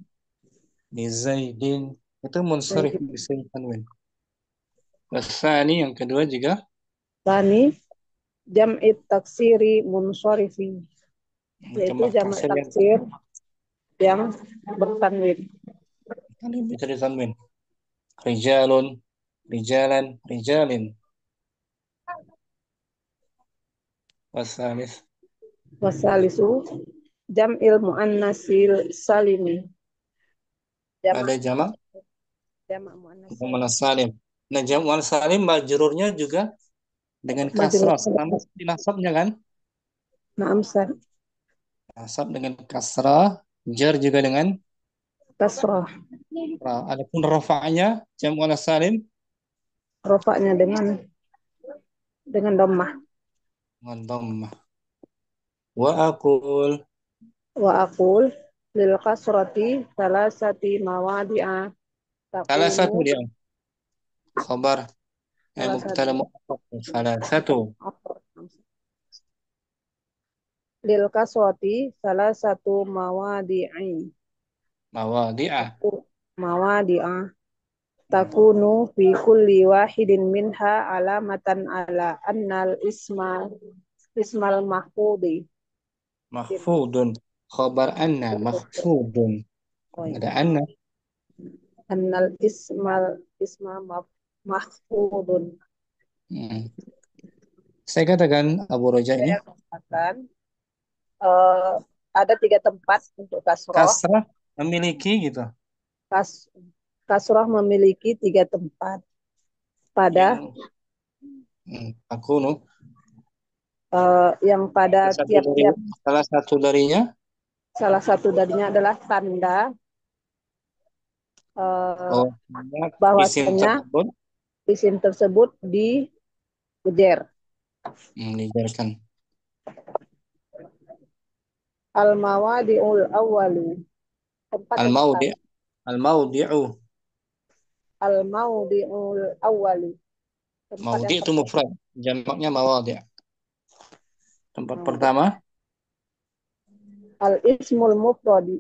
li Zaidin, itu munsharif bisa ditanwin. Wasani yang kedua juga Tani jam'it taksiri munsorifi, yaitu jamak taksir yang bertanwin. Bisa ditanwin. Rijalun, rijalan, rijalin. Wasalis. Wasalisu jam'il muannasil salimi. Ada jamak muannas salim. Nah, jamak muannas salim majrurnya juga dengan kasrah sama seperti nasabnya kan? Nasab dengan kasrah, jar juga dengan kasrah. Adapun rafa'nya jamak muannas salim, rafa'nya dengan dhammah. Dengan dhammah. Wa aqul lil kasrati salasati mawadi'a salah satu takunu dia khabar mubtada mu'akkad salah satu lil kasrati salasatu mawadi'a takunu fi kulli wahidin minha alamatan ala annal ismal mahfudun khabar anna mahfudun. Ada anna. Annal isma mahfudun. Saya katakan Abu Roja ini. Saya katakan ada tiga tempat untuk kasroh. Kasrah memiliki gitu. Kasroh memiliki tiga tempat pada yang pada tiap-tiap salah satu darinya adalah tanda bahwasanya isim tersebut dijejer. Dijejerkan. Al-mawadi'ul awwalu. Al-mawdi'u awwalu. Mawdi' itu mufrad, jamaknya mawadi'. Tempat pertama al-ismul mufradu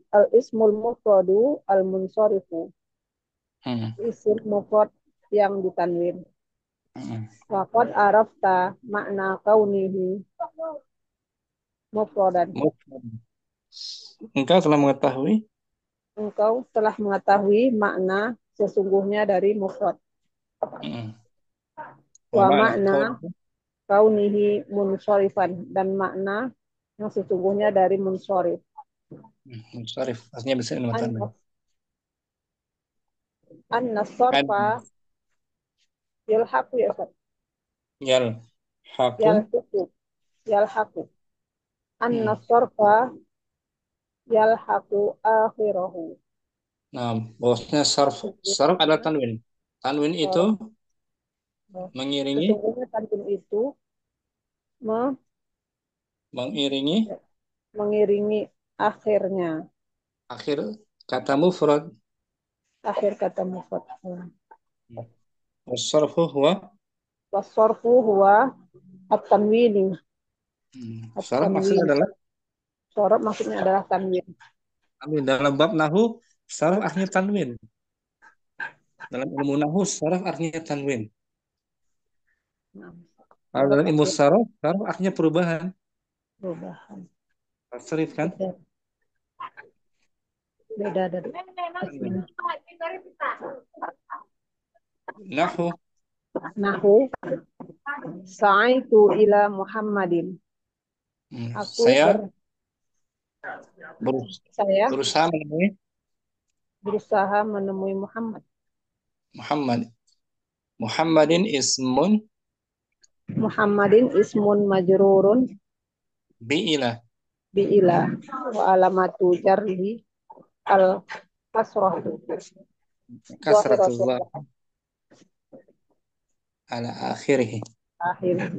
al-munsorifu. Isim mufrad yang ditanwin. Waqad arafta makna kaunihi mufradan. Engkau telah mengetahui makna sesungguhnya dari mufrad. Wa makna kaunihi munsorifan, dan makna yang sesungguhnya dari munsorif. Munsorif artinya bisa dimakan. anna sarfa yalhaqu ya Ustaz. Yalhaqu. Yalhaqu. Anna Hmm. sarfa yalhaqu akhirahu. Nah, bahwasanya sarf adalah tanwin. Tanwin itu Sarf. mengiringi Sesungguhnya tanwin itu mengiringi mengiringi akhirnya, akhir kata mufrad. akhir kata mufrad. Wasarfu huwa. Wasarfu huwa at-tanwini. Sarf maksudnya At-tanwin. adalah Sorot maksudnya adalah tanwin. tanwin. Dalam bab nahu, sarf artinya tanwin. Dalam ilmu nahu, sarf artinya tanwin. Nah, Kalau sorot dalam ilmu artinya sarf artinya perubahan. perubahan. Sarif kan? Beda dari Tanwin. aslinya. Nahu. Nahu sa'aitu ila Muhammadin. Aku Saya saya berusaha menemui berusaha menemui Muhammad. Muhammad. Muhammadin ismun Muhammadin ismun majrurun bi'ilah. bi'ila wa alamatu jarhi al kasrah Kasratullah ala akhirih. akhir.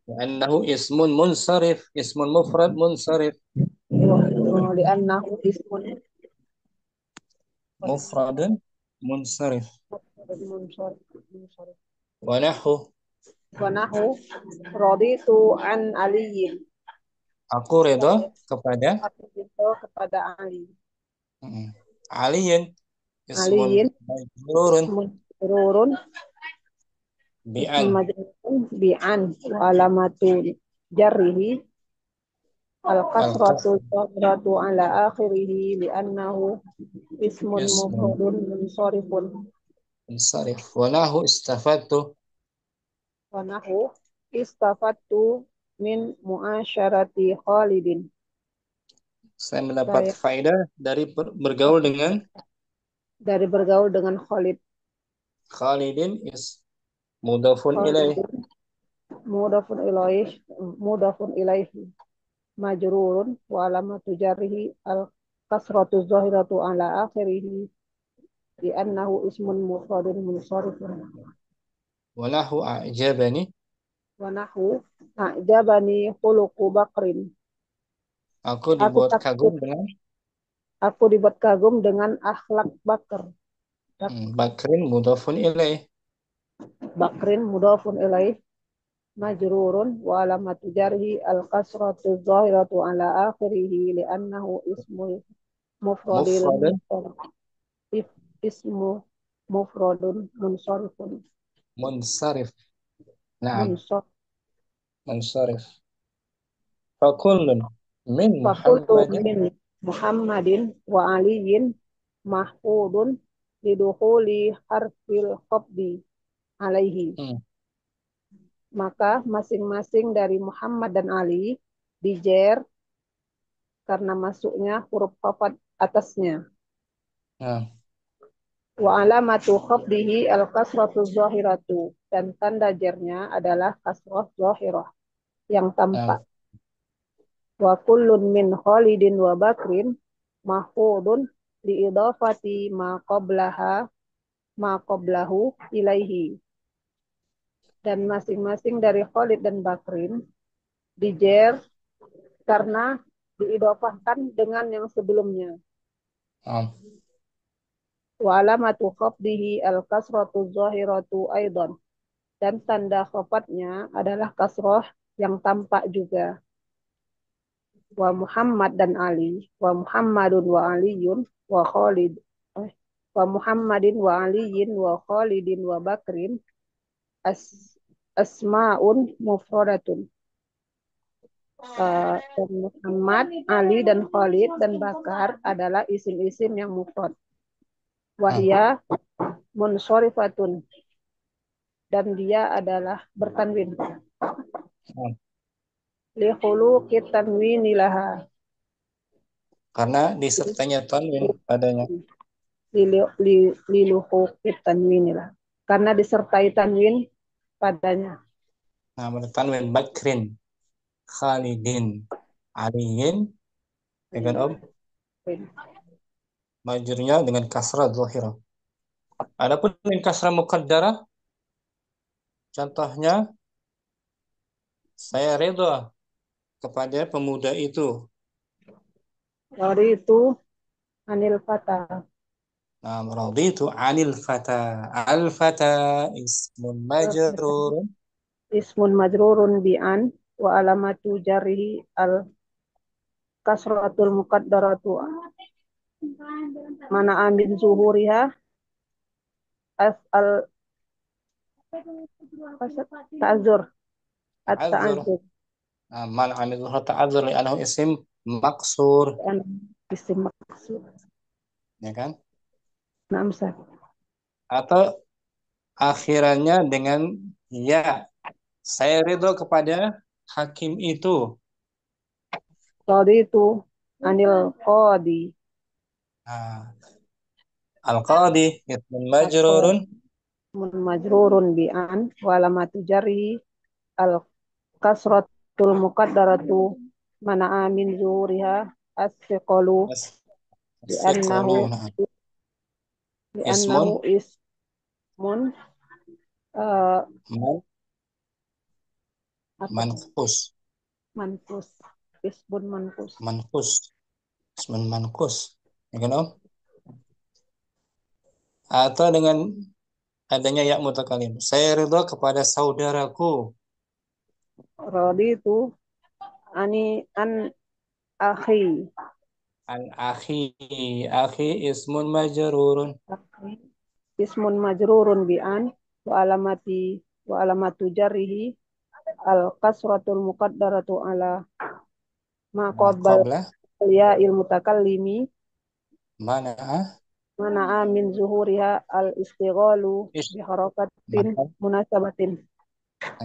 Annahu ismun munsarif, ismun mufrad munsarif. Li'annahu ismun Mufradun munsarif. munsharif. Wa nahu. Wa nahu raditu an aliyin. Aku ridho kepada Aku ridho kepada Ali. Aliyin ismun Aliyin majrurun ismun majrurun bi'an. bi'an wa alamatu jarrihi al-kasratu Al-kasr dhahiratu ala akhirih li'annahu ismun ismun mufradun munsharifun. munsarif. Wa nahu istafadtu. Wa nahu istafattu min muasyarati Khalidin. Saya mendapat Saya faedah dari bergaul dengan dari bergaul dengan Khalid. Khalidin is mudafun ilaih. Khalidin mudafun ilaihi majrurun wa alamatu jarrihi al kasratu zahiratu ala akhirih li'annahu ismun mufradun munsharifun. Wa nahu a'jabani. Wa nahu a'jabani khuluqu Bakrin. Aku dibuat kagum dengan akhlak Bakr. Bakrin mudafun ilaih. Bakrin mudafun ilaih majrurun wa alamatu jarhi al kasratu zahiratu ala akhirih li'annahu ismul mufradun ismu mufradun munsharifun. Munsarif. Naam, Munsharif. munsarif. Fakullun min Fakultu Muhammadin. min Muhammadin wa aliyin mahfudun lidukhuli harfil khafdi alaihi. Maka masing-masing dari Muhammad dan Ali dijer karena masuknya huruf khafat atasnya. Wa alamatu khafdihi al-kasratu zahiratu. Dan tanda jernya adalah kasrah zahirah yang tampak. Wa kullun min Khalidin wa Bakrin mahfudun liidafati ma qablahu ilaihi. Dan masing-masing dari Khalid dan Bakrin dijer karena diidofahkan dengan yang sebelumnya. Wa alamatu khafdihi al-kasratu zahiratu aidan. Dan tanda khafatnya adalah kasrah yang tampak juga. Wa Muhammad dan Ali, wa Muhammadun wa Aliyun wa Khalid. Wa Muhammadin wa Aliyin wa Khalidin wa Bakrin asma'un mufradatun. Dan Muhammad, Ali dan Khalid dan Bakar adalah isim-isim yang mufrad. Wahya munsharifatun. Dan dia adalah bertanwin. Li khuluqi tanwini laha. Karena disertanya tanwin padanya. liluhuqit tanwin lah. Karena disertai tanwin padanya. Nah, tanwin Bakrin, Khalidin, Aliyin, dengan Om majurnya dengan kasrah zahirah. Adapun dengan kasrah muqaddarah, contohnya saya ridha kepada pemuda itu. Dari itu anil fata. Nah, raditu anil fata. Al fata ismun majrurun Ismun majrurun bi'an wa alamatu jarihi al kasratul muqaddaratu mana amin zuhuriha as al ta'zur ta'azzur. at-ta'zur Nah, man amil ta'azzur li'annahu isim maksur, dan isim maksud. ya kan? Naam sah. Atau akhirannya dengan ya. Saya ridho kepada hakim itu. Qadi itu anil qadi. Nah, al-qadi ismun majrurun Mun majrurun bi'an wa alamatu jari al kasratul muqaddaratu mana amin zuhuriha as-siqalu li'annahu as-siqalu. Nah, li'annahu ismun ismun uh, man, apa manqus, mankus ismun mankus. manqus, ismun manqus, ya kan Om? Atau dengan adanya ya mutakalim. Saya ridho kepada saudaraku. Rodi itu ani an akhi. Al-akhi, akhi ismun majrurun. Ismun majrurun bi'an wa alamatu jarrihi al kasratul muqaddaratu ala ma Nah, qabal qabla ya il mutakallimi mana mana min zuhuriha al istighalu is bi harakatin mahal munasabatin.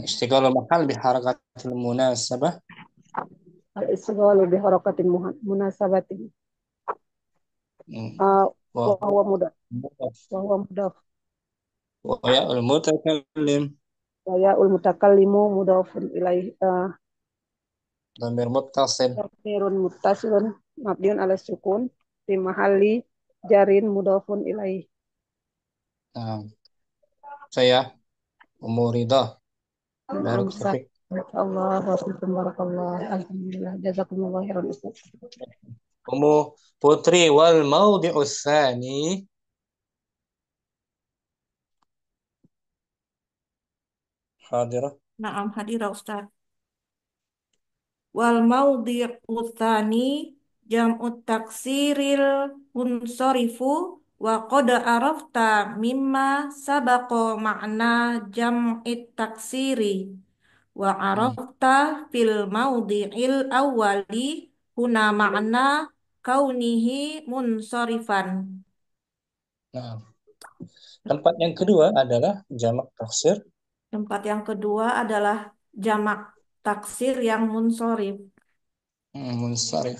istiqalu mahal biharakatil munasabah. Al istighalu bi harakatin munasabatin. Hmm. Wa huwa mudah. Mudaf. Wa huwa mudaf. Wa ya'ul mutakallim Wa ya ul mutakallimu mudafun ilaih dhamir muttasil. dhamirun muttasilun mabniun ala sukun fi mahalli jarin mudafun ilaih. Nah, saya umuridah. Barakallahu Amsak. fiik. Allah wa barakallah. Alhamdulillah. Jazakumullah khairan Ustaz. Umu putri wal maudhi'us tsani hadirah. Naam hadirah Ustaz. Wal maudhi'u tsani jam'u taksiril munsorifu wa qad arafta mimma sabaqa makna jam'it taksiri wa Hmm. arafta fil maudhi'il awwali huna makna kaunihi munsorifan. Nah, tempat yang kedua adalah jamak taksir. Tempat yang kedua adalah jamak taksir yang munsorif. Munsharif.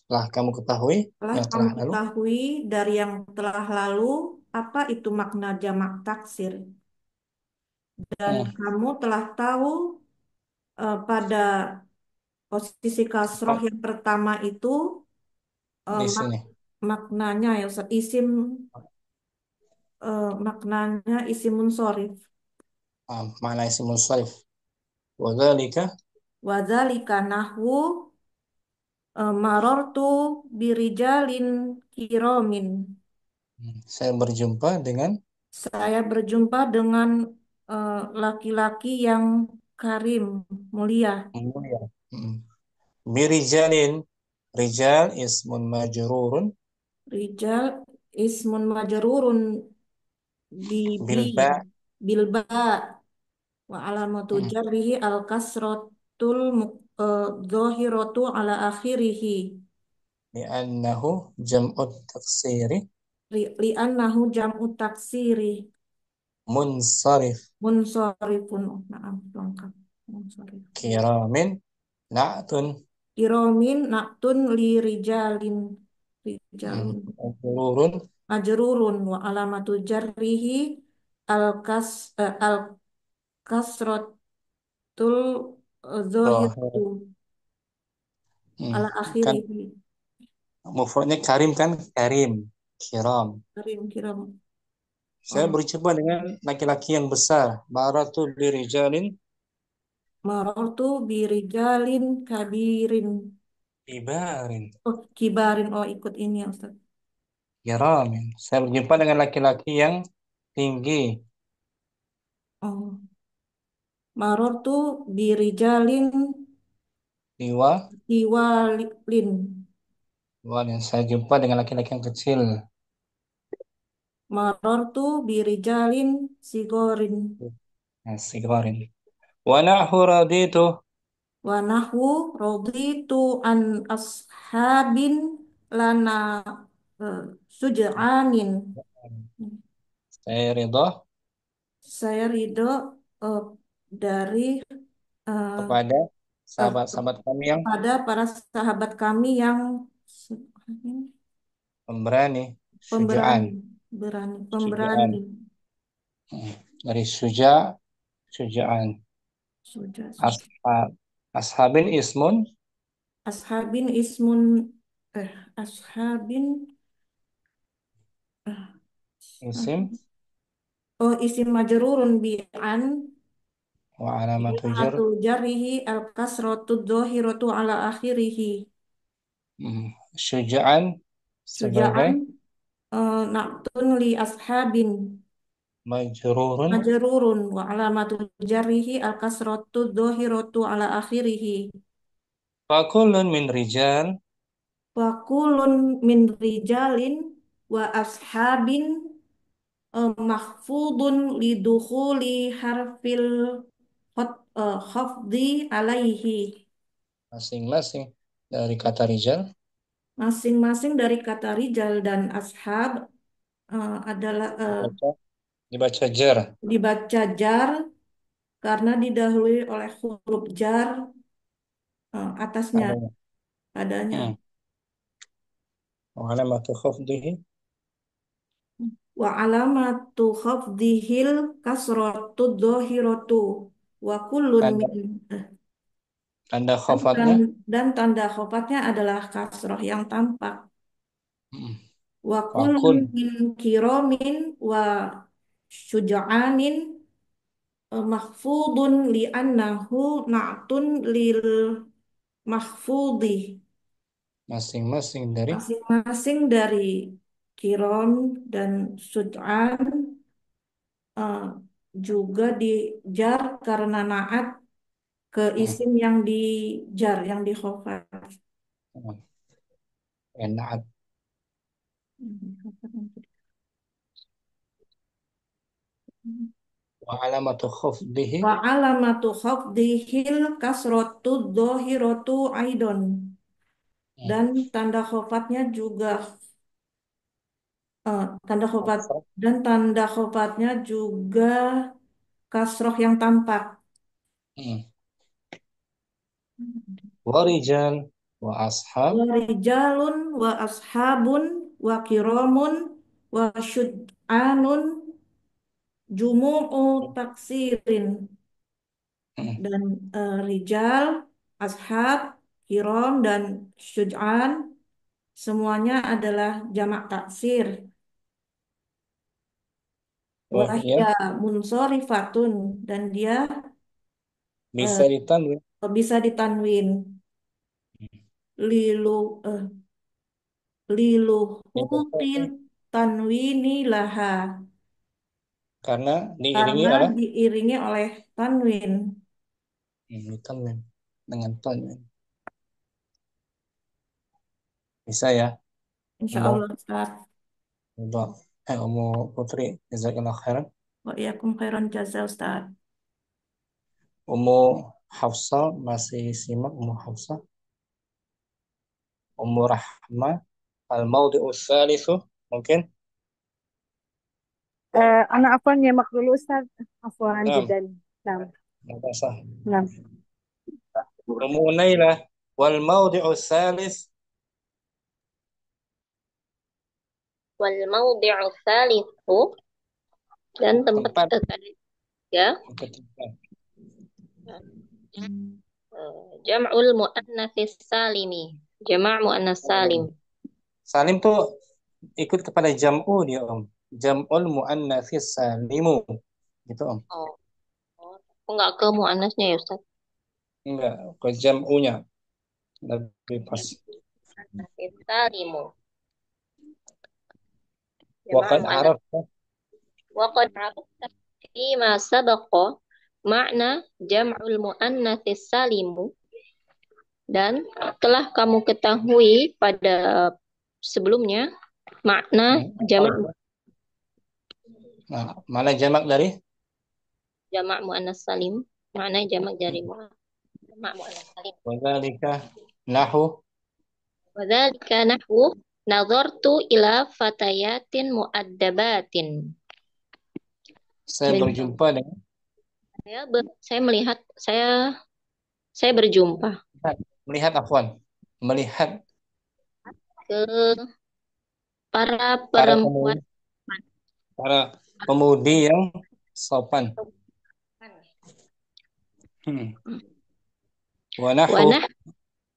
Telah kamu ketahui Telah yang kamu telah lalu. ketahui dari yang telah lalu, apa itu makna jamak taksir? Dan Hmm. kamu telah tahu pada posisi kasroh yang pertama itu Di mak sini. maknanya ya Ustaz, maknanya isim munsorif. Mana isim munsharif. Wa dzalika Wadzalika nahwu marortu birijalin kiromin. saya berjumpa dengan Saya berjumpa dengan laki-laki yang karim, mulia. mulia. Hmm. Birijalin. Rijal ismun majrurun Rijal ismun majrurun bi bilba. bilba wa alamatu Hmm. jarrihi al kasratul dhahiratu ala akhirih Li'annahu jam'ut taksiri li'annahu jam'u taksiri munsharif. munsharifun. Naam, lengkap. Munsharif. Kiramin na'tun Kiromin naktun li rijalin rijalun majrurun majrurun wa alamatu jarrihi al kasratul zahiratu Zahir. ala Kan akhirihi. mufradnya karim kan? Karim. Kiram. Kiram kiram. Saya Oh. berjumpa dengan laki-laki yang besar. Maratu birijalin Marartu birijalin kabirin. kibarin. Oh, kibarin. Oh, ikut ini ya, Ustaz. Kiramin. Saya berjumpa dengan laki-laki yang tinggi. Oh, marartu birijalin Iwa. tiwalin. Yang saya jumpa dengan laki-laki yang kecil. Marartu birijalin sigorin. Nah, sigarin. Wa nahu raditu. Wa nahwu raditu an ashabin lana eh, suja'anin. Saya ridha Saya ridho eh, dari eh, kepada eh, sahabat-sahabat kami yang kepada para sahabat kami yang pemberani, pemberani, syuja'an. pemberani. Syuja'an. Dari syuja'an. Sudah. Ashab. Ashabin ismun Ashabin ismun eh ashabin eh, isim oh isim majrurun bi an wa alamatu jar. alamatu jarihi al kasratu dhahiratu ala akhirih. Syuja'an Suja'an sebagai na'tun li ashabin majrurun majrurun wa alamatu jarrihi al kasratu dhahiratu ala akhirih. fakullun min rijal Wa kulun min rijalin wa ashabin mahfudun lidukhuli harfil khafdi alaihi. masing-masing dari kata rijal Masing-masing dari kata rijal dan ashab adalah dibaca dibaca jar dibaca jar karena didahului oleh huruf jar atasnya adanya. adanya. Wa alamatu khafdihi Wa alamatu khafdihil kasratu dhahiratu wa kullun tanda min tanda dan, khafatnya dan tanda khofatnya adalah kasroh yang tampak. Wa kullun fakul min kiromin wa syuja'anin mahfudun li'annahu na'tun lil mahfudi. masing-masing dari Masing-masing dari kirom dan suj'an eh, juga dijar karena naat ke isim yang dijar, yang dikhofat. enak wa alamatu khafdihi Wa alamatu khafdihil kasrotu dhahiratu aidon. Dan tanda khofatnya juga tanda khofat kasrah dan tanda khofatnya juga kasroh yang tampak. wa rijal wa ashab Wa rijalun wa ashabun wa kiramun wa syud'anun jumu'u taksirin. Dan rijal, ashab, kiram, dan syuj'an semuanya adalah jamak taksir. wahya Wahya munsorifatun dan dia bisa ditanwin bisa ditanwin lilu liluhuqil tanwini laha karena diiringi karena oleh diiringi oleh tanwin. ditanwin dengan tanwin bisa ya Insya Umu Allah Ustaz. Umu Umu Putri jazakallah khairan Wa iyakum khairan jaza Ustaz. Umu Hafsa masih simak Umu Hafsa Umu Rahma al-mawdi'u tsalitsu mungkin Anak afwan nyimak dulu Ustaz. Afwan nah jidan. Nah, nggak sah nah. Umu Nailah wal mawdi'u tsalits wal mawdi'u tsalitsu dan tempat Tempat ketiga ketiga. jam'ul muannats salimi. Jama' muannas salim. Salim tuh ikut kepada jam'u dia Om. Jam'ul muannatsis salimu. Gitu Om. Oh, enggak ke muannasnya ya Ustaz. Enggak, ke jam'unya. Lebih pas. Muannats salimu. Waqad arafta. Waqad arafta fima sabaqa makna jam'ul muannats salimu dan telah kamu ketahui pada sebelumnya makna jamak Nah, mana jamak dari? muannas salim, makna jamak dari jamak muannas salim. Wadzalika nahu. Wadzalika nahwu nazartu ila fatayatin muaddabatin. Saya berjumpa dengan Saya melihat saya berjumpa melihat afwan. Melihat ke para para perempuan pemudi yang sopan. Wa nahu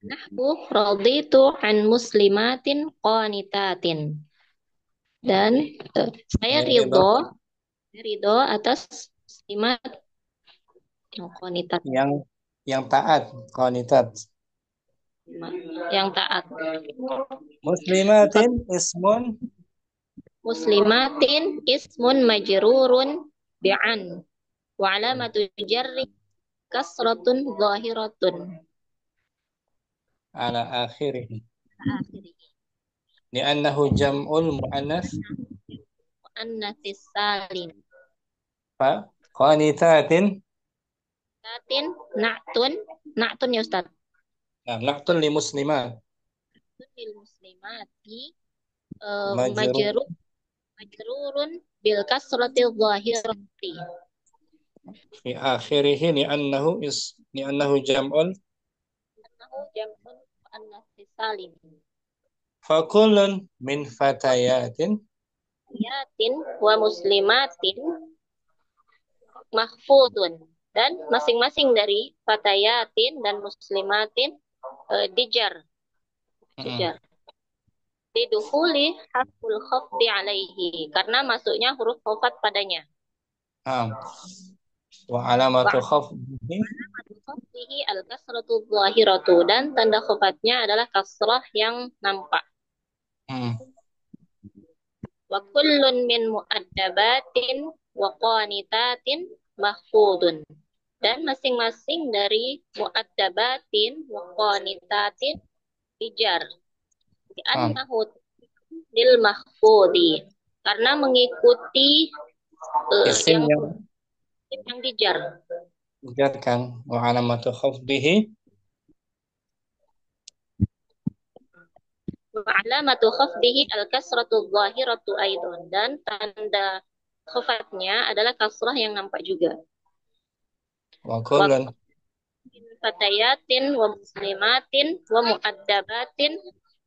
nahwu raditu an muslimatin qanitatin. Dan saya ridho atas muslimat qanitat yang taat, qanitat. Yang taat. Muslimatin ismun majrurun bi'an wa alamatu jarri kasratun zahiratun ala akhirih. Li'annahu jam'ul mu'annats salim. Fa qanitatin na'tun ya Ustaz. Nah, na'tun li muslimat. Lil muslimati majrurun bil kasrati zahirati. Fi akhirih li'annahu jam'un muannas salim. fa kullun min fatayatin wa muslimatin mahfudun. Dan masing-masing dari fatayatin dan muslimatin dijar. Didukhuli harful khafdi alaihi. Karena masuknya huruf khafat padanya. Wa alamatu khafdihi al-kasratu zahiratu. Dan tanda khafatnya adalah kasrah yang nampak. Wa kullun min muaddabatin wa qanitatin mahfudun. Dan masing-masing dari muaddabatin wa qanitatin dijar. Li'annahu lil mahfudi. Karena mengikuti yang dijar. Dijarkan. Wa alamatu khafdihi al-kasratu zahiratu aidon. Dan tanda khafatnya adalah kasrah yang nampak juga. Wa kullun fatayatin wa muslimatin wa muaddabatin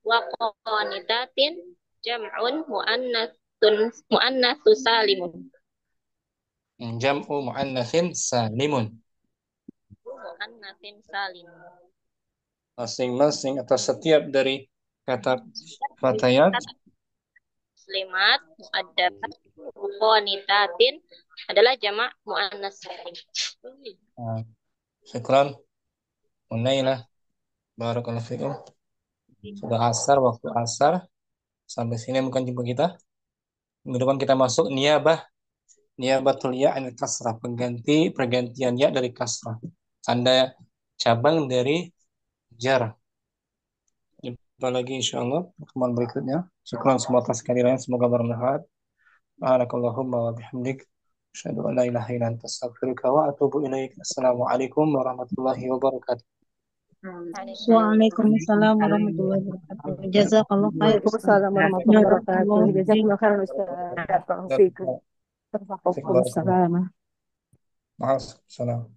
wa qanitatin jam'un muannatsun salimun. Jam'u muannatsin salimun. Masing-masing atau setiap dari kata fatayat, muslimat, muaddabat, qanitatin adalah jamak muannas salim. Syukran. Unailah. Barakallahu fikum. Sudah asar, waktu asar. Sampai sini bukan jumpa kita. Minggu depan kita masuk niyabah. Niyabatul ya anil kasrah. Pergantian ya dari kasrah. Tanda cabang dari jar. Jumpa lagi insyaAllah pertemuan berikutnya. Syukran semua atas kehadirannya. Semoga bermanfaat. Barakallahu wa bihamdik. Asyhadu an la ilaha illa anta astaghfiruka wa atubu ilaik. Assalamualaikum warahmatullahi wabarakatuh. Waalaikumsalam warahmatullahi wabarakatuh. Jazakallah khair. Waalaikumsalam warahmatullahi wabarakatuh. Jazakumullah khairan Ustaz. Waalaikumsalam. Maaf, salam.